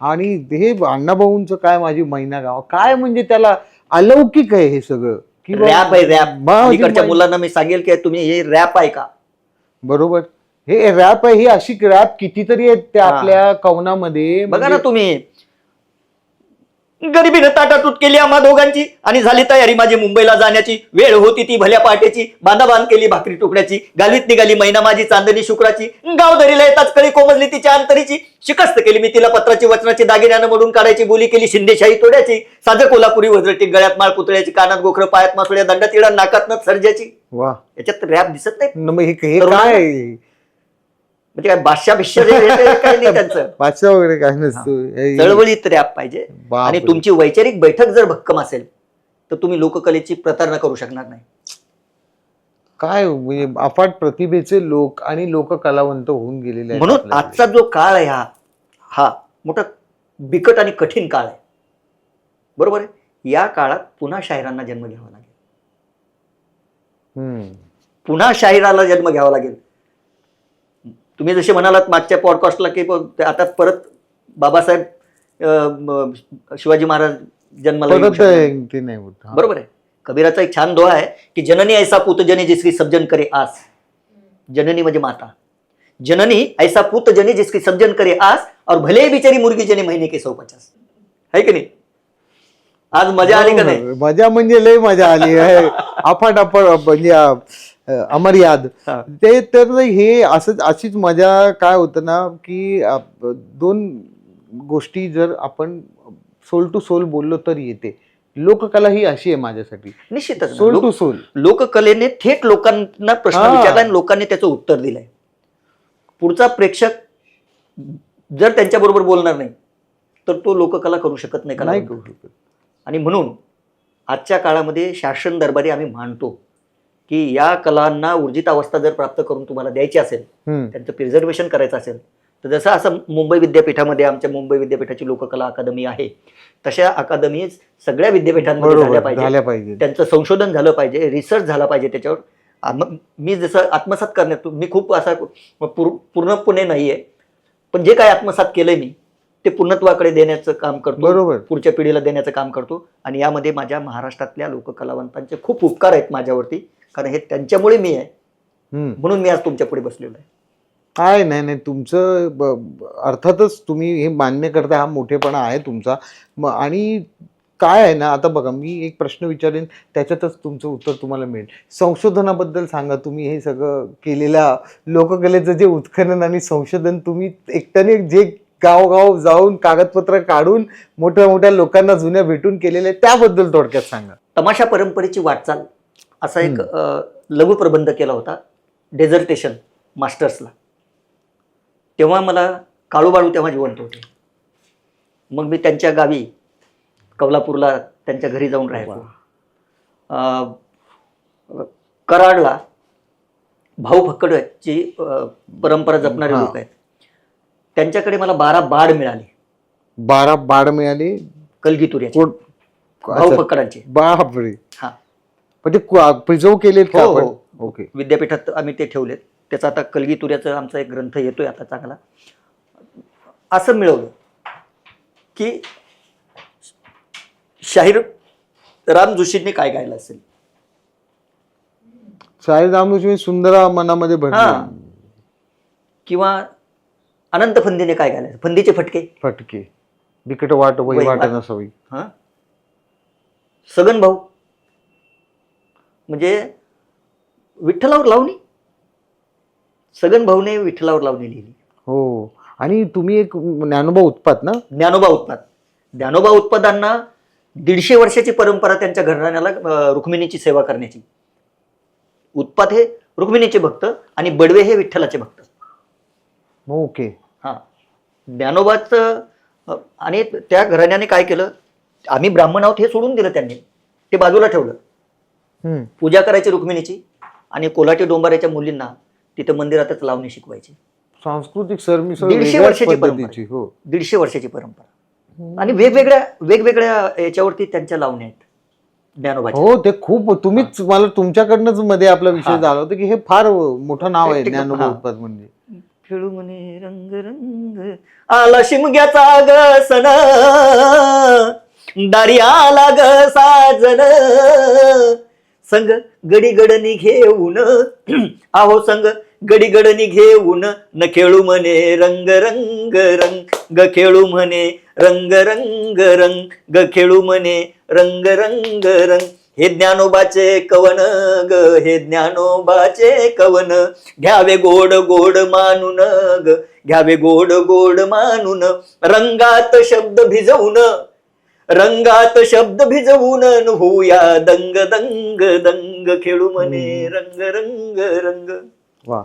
आणि हे अण्णाभाऊंचं काय माझी मैना गाव काय म्हणजे त्याला अलौकिक आहे हे सगळं. रॅप आहे, रॅप. अलीकडच्या मुलांना मी सांगेल की तुम्ही हे रॅप ऐका. बरोबर, हे रॅप आहे. ही अशी रॅप कितीतरी आहेत त्या आपल्या कवनामध्ये. बघा ना तुम्ही, गरिबीनं ताटातूट केली आम्हा दोघांची आणि झाली तयारी माझी मुंबईला जाण्याची, वेळ होती ती भल्या पहाटेची, बांधाबांध केली भाकरी तुकड्याची, गालीत निघाली मैना माझी चांदणी शुक्राची, गावदरीला येताच कळी कोमजली तिच्या अंतरीची, शिकस्त केली मी तिला पत्राची वचनाची, दागिन्यानं मोडून काढायची, बोली केली शिंदेशाही तोड्याची, साधं कोल्हापुरी वज्रटी, गळ्यात माळ पुतळ्याची, कानात गोखरं, पायात मासोळ्या, दंडात तिळा, नाकात नथ सर्जाची. वा, याच्यात रॅप दिसत नाही. हे काय म्हणजे काय बादशाह भिष्य काय नाही त्यांचं, बादशाह वगैरे काय नसतो. चळवळीत रॅप पाहिजे. आणि तुमची वैचारिक बैठक जर भक्कम असेल तर तुम्ही लोककलेची प्रतारणा करू शकणार नाही. काय म्हणजे अफाट प्रतिभेचे लोक आणि लोककलावंत होऊन गेलेले. म्हणून आजचा जो काळ आहे हा मोठा बिकट आणि कठीण काळ आहे, बरोबर आहे. या काळात पुन्हा शाहिरांना जन्म घ्यावा लागेल, पुन्हा शाहिराला जन्म घ्यावा लागेल. तुम्ही जसे म्हणालात मागच्या पॉडकास्टला की आता परत बाबासाहेब शिवाजी महाराज जन्माला नाही होत, बरोबर आहे. कबीराचा एक छान दोहा आहे की जननी ऐसा पुत जने जिसकी सब्जन करे आस. जननी म्हणजे माता. जननी ऐसा पुत जने जिसकी सब्जन करे आस और भले बिचारी मुर्गी जने महीने के 150. है की नाही? आज मजा आली का नाही? मजा म्हणजे लय मजा आली आहे. अफाट म्हणजे अमर्याद. ते तर हे असंच अशीच मजा काय होतं ना की 2 गोष्टी जर आपण सोल टू सोल बोललो तर येते. लोककला ही अशी आहे माझ्यासाठी निश्चितच. Soul to soul. लोककलेने थेट लोकांना प्रश्न विचारला आणि लोकांनी त्याचं उत्तर दिलंय. पुढचा प्रेक्षक जर त्यांच्याबरोबर बोलणार नाही तर तो लोककला करू शकत नाही, कला नाही करू शकत. आणि म्हणून आजच्या काळामध्ये शासन दरबारी आम्ही मानतो की या कलांना ऊर्जित अवस्था जर प्राप्त करून तुम्हाला द्यायची असेल, त्यांचं प्रिझर्वेशन करायचं असेल, तर जसं असं मुंबई विद्यापीठामध्ये आमच्या मुंबई विद्यापीठाची लोककला अकादमी आहे, तशा अकादमी सगळ्या विद्यापीठांमध्ये झाल्या झाल्या पाहिजे. पाहिजे. त्यांचं संशोधन झालं पाहिजे, रिसर्च झाला पाहिजे त्याच्यावर. मी जसं आत्मसात करण्यात मी खूप असा पूर्णपणे नाहीये, पण जे काय आत्मसात केलंय मी ते पूर्णत्वाकडे देण्याचं काम करतो, बरोबर. पुढच्या पिढीला देण्याचं काम करतो. आणि यामध्ये माझ्या महाराष्ट्रातल्या लोककलावंतांचे खूप उपकार आहेत माझ्यावरती, कारण हे त्यांच्यामुळे मी आहे, म्हणून मी आज तुमच्या पुढे बसलेलो आहे. काय नाही तुमचं अर्थातच तुम्ही हे मान्य करता, हा मोठेपणा आहे तुमचा. आणि काय आहे ना, आता बघा मी एक प्रश्न विचारेन त्याच्यातच तुमचं उत्तर तुम्हाला मिळेल. संशोधनाबद्दल सांगा. तुम्ही हे सगळं केलेल्या लोककलेचं जे उत्खनन आणि संशोधन, तुम्ही एकट्याने जे गावगाव जाऊन कागदपत्र काढून मोठ्या मोठ्या लोकांना जुन्या भेटून केलेले, त्याबद्दल थोडक्यात सांगा. तमाशा परंपरेची वाटचाल असा एक लघु प्रबंध केला होता डेझर्टेशन मास्टर्सला. तेव्हा मला काळूबाळू तेव्हा जिवंत होते. मग मी त्यांच्या गावी कौलापूरला त्यांच्या घरी जाऊन राहायचो. कराडला भाऊ फक्कडची परंपरा जपणारे लोक आहेत, त्यांच्याकडे मला 12 बाड मिळाले. 12 बाड मिळाले कलगीतुऱ्याचे भाऊ फक्कडांचे. बापरे. हा, पण ते प्रिझर्व केलेत का आपण? ओके. विद्यापीठात आम्ही ते ठेवलेत. त्याचा आता कलगीतुऱ्याचा आमचा एक ग्रंथ येतोय आता चांगला. असं मिळवलं की शाहीर राम जोशींनी काय गायलं असेल. शाहीर राम जोशी सुंदरा मनामध्ये भरली. किंवा अनंत फंदीने काय गायलं, फंदीचे फटके बिकट वाट वही वाट नसावी. सगन भाऊ म्हणजे विठ्ठलावर लावणी, सगन भाऊने विठ्ठलावर लावणी लिहिली. हो. आणि तुम्ही एक ज्ञानोबा उत्पात ना, ज्ञानोबा उत्पादांना 150 वर्षाची परंपरा त्यांच्या घराण्याला रुक्मिणीची सेवा करण्याची. उत्पात हे रुक्मिणीचे भक्त आणि बडवे हे विठ्ठलाचे भक्त. ओके. हा, ज्ञानोबाच. आणि त्या घराण्याने काय केलं, आम्ही ब्राह्मण आहोत हे सोडून दिलं त्यांनी, ते बाजूला ठेवलं. पूजा करायची रुक्मिणीची आणि कोल्हाटी डोंबाऱ्याच्या मुलींना तिथे मंदिरातच लावणी शिकवायची. सांस्कृतिक सरमिसळ 150 वर्षाची परंपरा. 150 वर्षाची परंपरा. आणि वेगवेगळ्या याच्यावरती त्यांच्या लावण्या आहेत ज्ञानोबाच्या. हो, ते खूप. तुम्हीच मला तुमच्याकडनंच मध्ये आपला विषय झाला होता की हे फार मोठं नाव आहे ज्ञानोबा उत्पात म्हणजे. खेळू म्हणे रंग रंग आला शिमग्याचा ग सण, दारी आला ग साजन, संग गडी गडनी घेऊन, आहो संग गडी गडनी घेऊन, न खेळू म्हणे रंग रंग रंग खेळू म्हणे रंग रंग रंग खेळू म्हणे रंग रंग रंग. हे ज्ञानोबाचे कवन ग, हे ज्ञानोबाचे कवन, घ्यावे गोड गोड मानून ग, घ्यावे गोड गोड मानून, रंगात शब्द भिजवून, रंगात शब्द भिजवून, होऊया दंग दंग दंग खेळू म्हणे रंग रंग रंग. वा.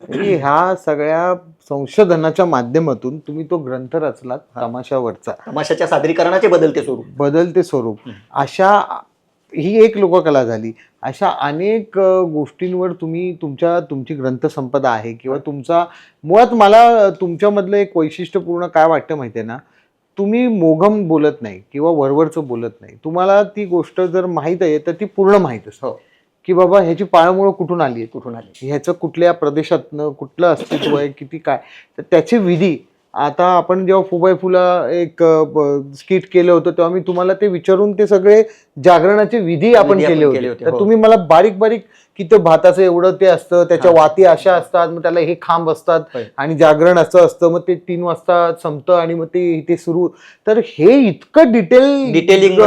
ह्या सगळ्या संशोधनाच्या माध्यमातून तुम्ही तो ग्रंथ रचलात, तमाशावरचा. तमाशाच्या सादरीकरणाचे बदलते स्वरूप. अशा ही एक लोककला झाली. अशा अनेक गोष्टींवर तुम्ही तुमची ग्रंथसंपदा आहे किंवा तुमचा मुळात मला तुमच्यामधलं एक वैशिष्ट्यपूर्ण काय वाटतं माहितीये ना, तुम्ही मोघम बोलत नाही किंवा वरवरचं बोलत नाही. तुम्हाला ती गोष्ट जर माहीत आहे तर ती पूर्ण माहीत असतं की बाबा ह्याची पाळंमुळं कुठून आली ह्याचं कुठल्या प्रदेशातनं कुठलं अस्तित्व आहे, किती काय. तर त्याची विधी आता आपण जेव्हा फुबाई फुला एक स्किट केलं होतं तेव्हा मी तुम्हाला ते विचारून ते सगळे जागरणाचे विधी आपण केले होते. तर तुम्ही मला बारीक बारीक की ते भाताचं एवढं ते असतं, त्याच्या वाती अशा असतात, मग त्याला हे खांब असतात आणि जागरण असं असतं, मग ते 3 वाजता संपतं आणि मग ते सुरू. तर हे इतकं डिटेलिंग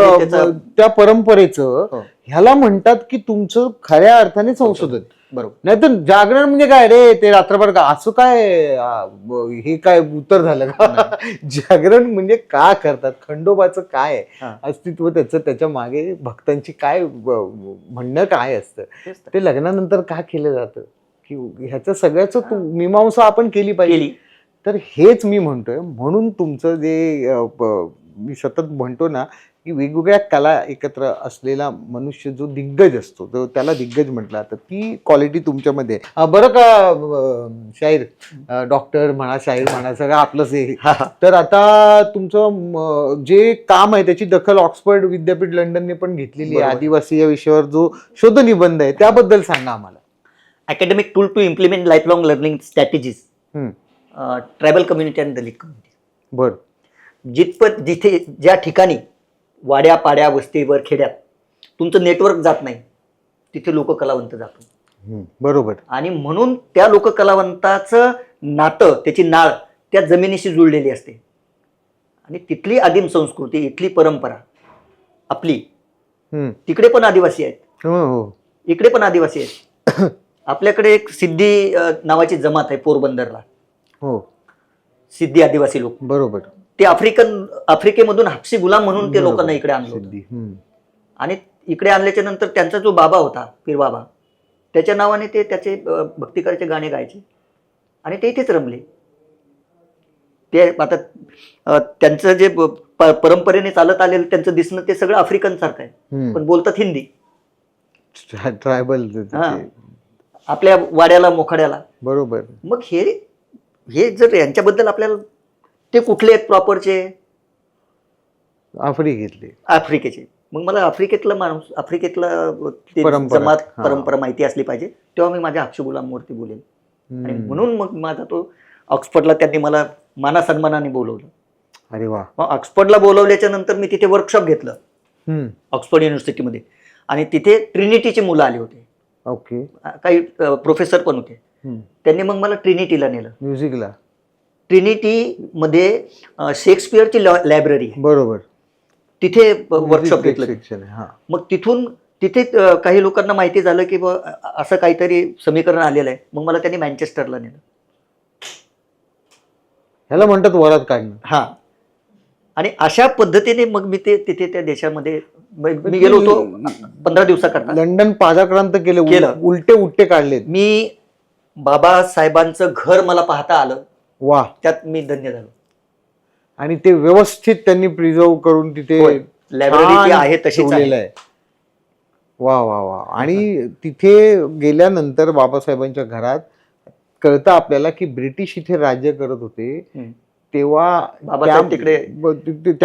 त्या परंपरेचं, ह्याला म्हणतात की तुमचं खऱ्या अर्थाने संशोधन. बरोबर. नाही तर जागरण म्हणजे काय रे, ते रात्रभर का असं काय, हे काय उत्तर झालं का? जागरण म्हणजे का करतात, खंडोबाचं काय अस्तित्व, त्याच्या मागे भक्तांची काय म्हणणं काय असतं, ते लग्नानंतर का केलं जातं, की ह्याचं सगळ्याच मीमांसा आपण केली पाहिजे. तर हेच मी म्हणतोय, म्हणून तुमचं जे मी सतत म्हणतो ना की वेगवेगळ्या कला एकत्र असलेला मनुष्य जो दिग्गज असतो, तो त्याला दिग्गज म्हटलं जातं, ती क्वालिटी तुमच्यामध्ये आहे. बरं का शाहीर, डॉक्टर म्हणा, शाहीर म्हणा, सगळं आपलंच आहे. तर आता तुमचं जे काम आहे त्याची दखल ऑक्सफर्ड विद्यापीठ लंडनने पण घेतलेली आहे. बरोबर. आदिवासी या विषयावर जो शोधनिबंध आहे त्याबद्दल सांगा आम्हाला. Academic tool to implement life long learning strategies, tribal community आणि दलित कम्युनिटी. बरं. जिथे ज्या ठिकाणी वाड्या पाड्या वस्तीवर खेड्यात तुमचं नेटवर्क जात नाही, तिथे लोक कलावंत जातो. बरोबर. आणि म्हणून त्या लोक कलावंताचं नातं, त्याची नाळ त्या जमिनीशी जुळलेली असते. आणि तिथली आदिम संस्कृती, इथली परंपरा आपली, तिकडे पण आदिवासी आहेत, हो, इकडे पण आदिवासी आहेत. आपल्याकडे एक सिद्धी नावाची जमात आहे पोरबंदरला, हो, सिद्धी आदिवासी लोक. बरोबर. ते आफ्रिकेमधून हापसी गुलाम म्हणून ते लोकांना इकडे आणलं होतं. आणि इकडे आणल्याच्या नंतर त्यांचा जो बाबा होता, पीर बाबा, त्याच्या नावाने ते त्याचे भक्ती करायचे, गाणे गायचे आणि ते इथेच रमले. ते आता त्यांचं जे परंपरेने चालत आलेलं त्यांचं दिसणं ते सगळं आफ्रिकन सारखं आहे, पण बोलतात हिंदी. ट्रायबल आपल्या वाड्याला मोखाड्याला. बरोबर. मग हे जर यांच्याबद्दल आपल्याला, ते कुठले आहेत प्रॉपरचे? आफ्रिकेचे. मग मला आफ्रिकेतला माणूस, आफ्रिकेतला जमात परंपरा माहिती असली पाहिजे, तेव्हा मी माझ्या हापशी गुलामवरती बोलेल. आणि म्हणून मग माझा तो ऑक्सफर्डला त्यांनी मला माना सन्मानाने बोलवलं. अरे वा. मग ऑक्सफर्डला बोलवल्याच्या नंतर मी तिथे वर्कशॉप घेतलं ऑक्सफर्ड युनिव्हर्सिटीमध्ये. आणि तिथे ट्रिनिटीची मुलं आली होते. ओके. काही प्रोफेसर पण होते. त्यांनी मग मला ट्रिनिटीला नेलं. म्युझिकला. ट्रिनिटी मध्ये शेक्सपियरची लायब्ररी आहे. बरोबर. तिथे वर्कशॉप घेतलं. मग तिथे काही लोकांना माहिती झालं की असं काहीतरी समीकरण आलेलं आहे. मग मला त्यांनी मँचेस्टरला नेलं. ह्याला म्हणतात वरात काढणं. हा. आणि अशा पद्धतीने मग मी तिथे त्या देशामध्ये मी गेलो होतो 15 दिवसाकरता. लंडन पादाक्रांत केलं, उलटे काढले. मी बाबासाहेबांचं घर मला पाहता आलं. वा. त्यात मी धन्य झालो. आणि ते व्यवस्थित त्यांनी प्रिझर्व करून तिथे लायब्ररी आहे तशीच आहे. वा वा वा. आणि तिथे गेल्यानंतर बाबासाहेबांच्या घरात कळतं आपल्याला की ब्रिटिश इथे राज्य करत होते, तेव्हा बाबासाहेब तिकडे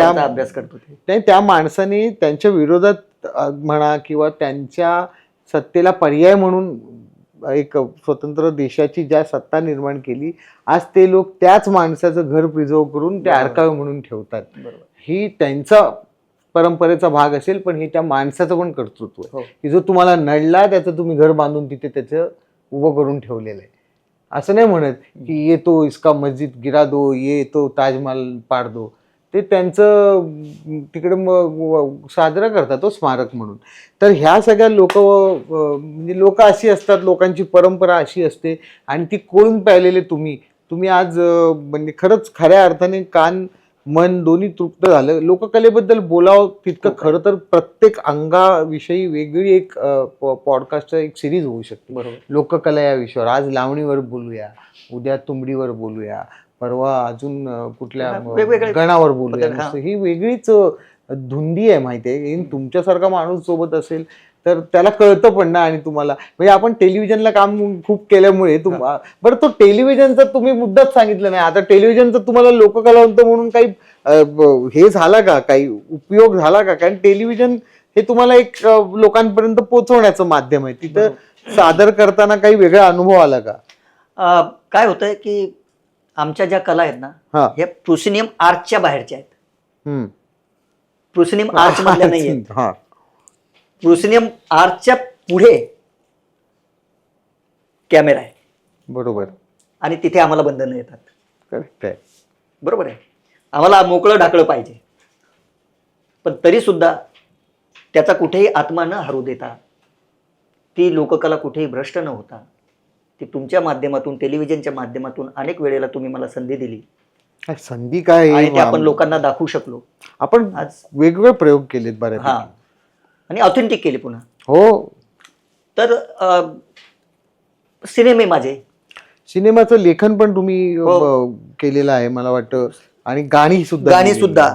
अभ्यास करत होते. त्या माणसाने त्यांच्या विरोधात म्हणा किंवा त्यांच्या सत्तेला पर्याय म्हणून एक स्वतंत्र देशाची ज्या सत्ता निर्माण केली, आज ते लोक त्याच माणसाचं घर प्रिझर्व करून ते आर्काइव्ह म्हणून ठेवतात. ही त्यांचा परंपरेचा भाग असेल, पण हे त्या माणसाचं पण कर्तृत्व आहे की जो तुम्हाला नडला त्याचं तुम्ही घर बांधून तिथे त्याचं उभं करून ठेवलेलं आहे. असं नाही म्हणत की ये तो इसका मस्जिद गिरा दो, ये तो ताजमहल पाड दो. ते त्यांचं तिकडे साजरा करतात तो स्मारक म्हणून. तर ह्या सगळ्या म्हणजे लोक अशी असतात, लोकांची परंपरा अशी असते आणि ती कोळून पाहिलेले तुम्ही आज म्हणजे खरंच खऱ्या अर्थाने कान मन दोन्ही तृप्त झालं. लोककलेबद्दल बोलावं तितकं खरं तर प्रत्येक अंगाविषयी वेगळी एक पॉडकास्टचा एक सिरीज होऊ शकते. बरोबर. लोककला या विषयावर आज लावणीवर बोलूया, उद्या तुंबडीवर बोलूया, परवा अजून कुठल्या गणावर बोलूया. ही वेगळीच धुंदी आहे, माहिती आहे. तुमच्यासारखा माणूस सोबत असेल तर त्याला कळतं पण ना. आणि तुम्हाला म्हणजे आपण टेलिव्हिजनला काम खूप केल्यामुळे बरं, तो टेलिव्हिजनचा तुम्ही मुद्दाच सांगितलं नाही. आता टेलिव्हिजनचा तुम्हाला लोककलावंत म्हणून काही हे झाला का, काही उपयोग झाला का? कारण टेलिव्हिजन हे तुम्हाला एक लोकांपर्यंत पोहोचवण्याचं माध्यम आहे. तिथं सादर करताना काही वेगळा अनुभव आला का? काय होतंय की आमच्या ज्या कला आहेत ना, ह्या प्रुसिनियम आर्चच्या बाहेरच्या आहेत. प्रुसिनियम आर्च मधल्या नाही आहेत. प्रुसिनियम आर्चच्या पुढे कॅमेरा आहे. बरोबर. आणि तिथे आम्हाला बंधनं येतात. करेक्ट आहे. बरोबर आहे. आम्हाला मोकळं ढाकळं पाहिजे, पण तरी सुद्धा त्याचा कुठेही आत्मा न हरू देता, ती लोककला कुठेही भ्रष्ट न होता, ती तुमच्या माध्यमातून, टेलिव्हिजनच्या माध्यमातून अनेक वेळेला तुम्ही मला संधी दिली. संधी काय आणि ते आपण लोकांना दाखवू शकलो. आपण आज वेगवेगळे प्रयोग केलेत बऱ्यापैकी. आणि ऑथेंटिक केले पुन्हा. हो. तर सिनेमे माझे सिनेमाचं लेखन पण तुम्ही हो. केलेलं आहे मला वाटतं, आणि गाणी सुद्धा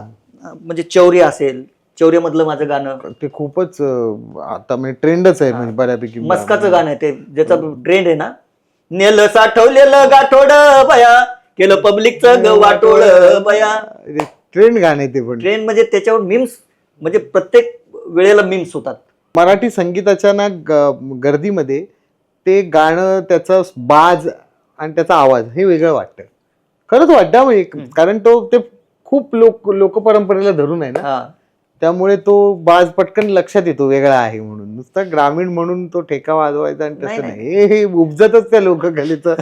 म्हणजे चौर्य असेल, चौर्य मधलं माझं गाणं, ते खूपच आता म्हणजे ट्रेंडच आहे म्हणजे बऱ्यापैकी. मस्काचं गाणं आहे ते, ज्याचा ट्रेंड आहे ना, नेलं साठवलेलं गाठोड बया, केलं पब्लिकचं वाटोळ बया. ट्रेंड गाणे ते पण. ट्रेंड म्हणजे त्याच्यावर मीम्स, म्हणजे प्रत्येक वेळेला मीम्स होतात. मराठी संगीताच्या ना गर्दीमध्ये ते गाणं, त्याचा बाज आणि त्याचा आवाज हे वेगळं वाटतं, खरंच वाटतं म्हणजे, कारण ते खूप लोकपरंपरेला धरून आहे ना, त्यामुळे तो बाज पटकन लक्षात येतो वेगळा आहे म्हणून. नुसता ग्रामीण म्हणून तो ठेका वाजवायचा आणि तसं नाही, हे उपजतच त्या लोककलेचं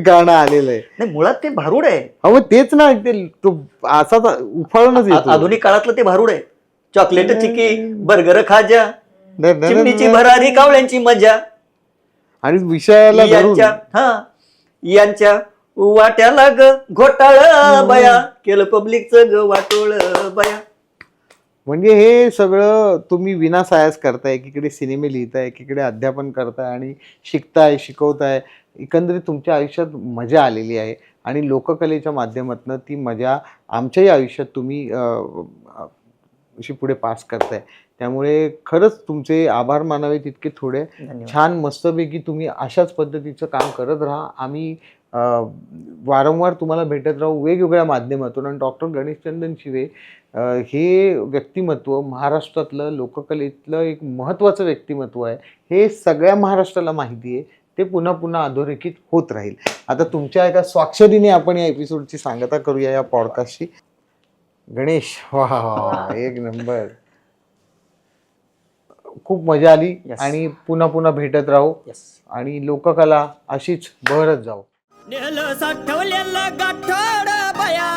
गाणं आलेलं आहे. नाही, मुळात ते भारूड आहे. अहो तेच ना, ते तो असाच उफाळूनच येतो. आधुनिक काळातलं ते भारूड आहे. चॉकलेट चिकी, बर्गर खाजा, चिमणीची भरारी, कावळ्यांची मजा, आणि विषयाला धरून यांच्या वाट्याला ग घोटाळ बया, केलं पब्लिकचं ग वाटोळ बया. म्हणजे हे सगळं तुम्ही विनासायास करताय, एकीकडे सिनेमे लिहिताय, एकीकडे अध्यापन करताय आणि शिकताय, शिकवताय. एकंदरीत तुमच्या आयुष्यात मजा आलेली आहे, आणि लोककलेच्या माध्यमातून ती मजा आमच्याही आयुष्यात तुम्ही अशी पुढे पास करताय. त्यामुळे खरंच तुमचे आभार मानावे तितके थोडे. छान मस्तपैकी तुम्ही अशाच पद्धतीचं काम करत राहा. आम्ही वारंवार तुम्हाला भेटत राहू वेगवेगळ्या माध्यमातून. आणि डॉक्टर गणेशचंदन शिवे हे व्यक्तिमत्व महाराष्ट्रातलं, लोककलेतलं एक महत्त्वाचं व्यक्तिमत्व आहे. हे सगळ्या महाराष्ट्राला माहिती आहे. ते पुन्हा पुन्हा अधोरेखित होत राहील. आता तुमच्या एका स्वाक्षरीने आपण या एपिसोडची सांगता करूया या पॉडकास्टची. गणेश, वा, एक नंबर, खूप मजा आली. आणि पुन्हा पुन्हा भेटत राहू, आणि लोककला अशीच बहरत जाऊ. नेलं साठवलेलं गाठोड बया,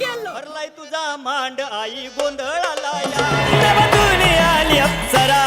केलं भरलाय तुझा मांड आई गोंधळाला या, आली अप्सरा.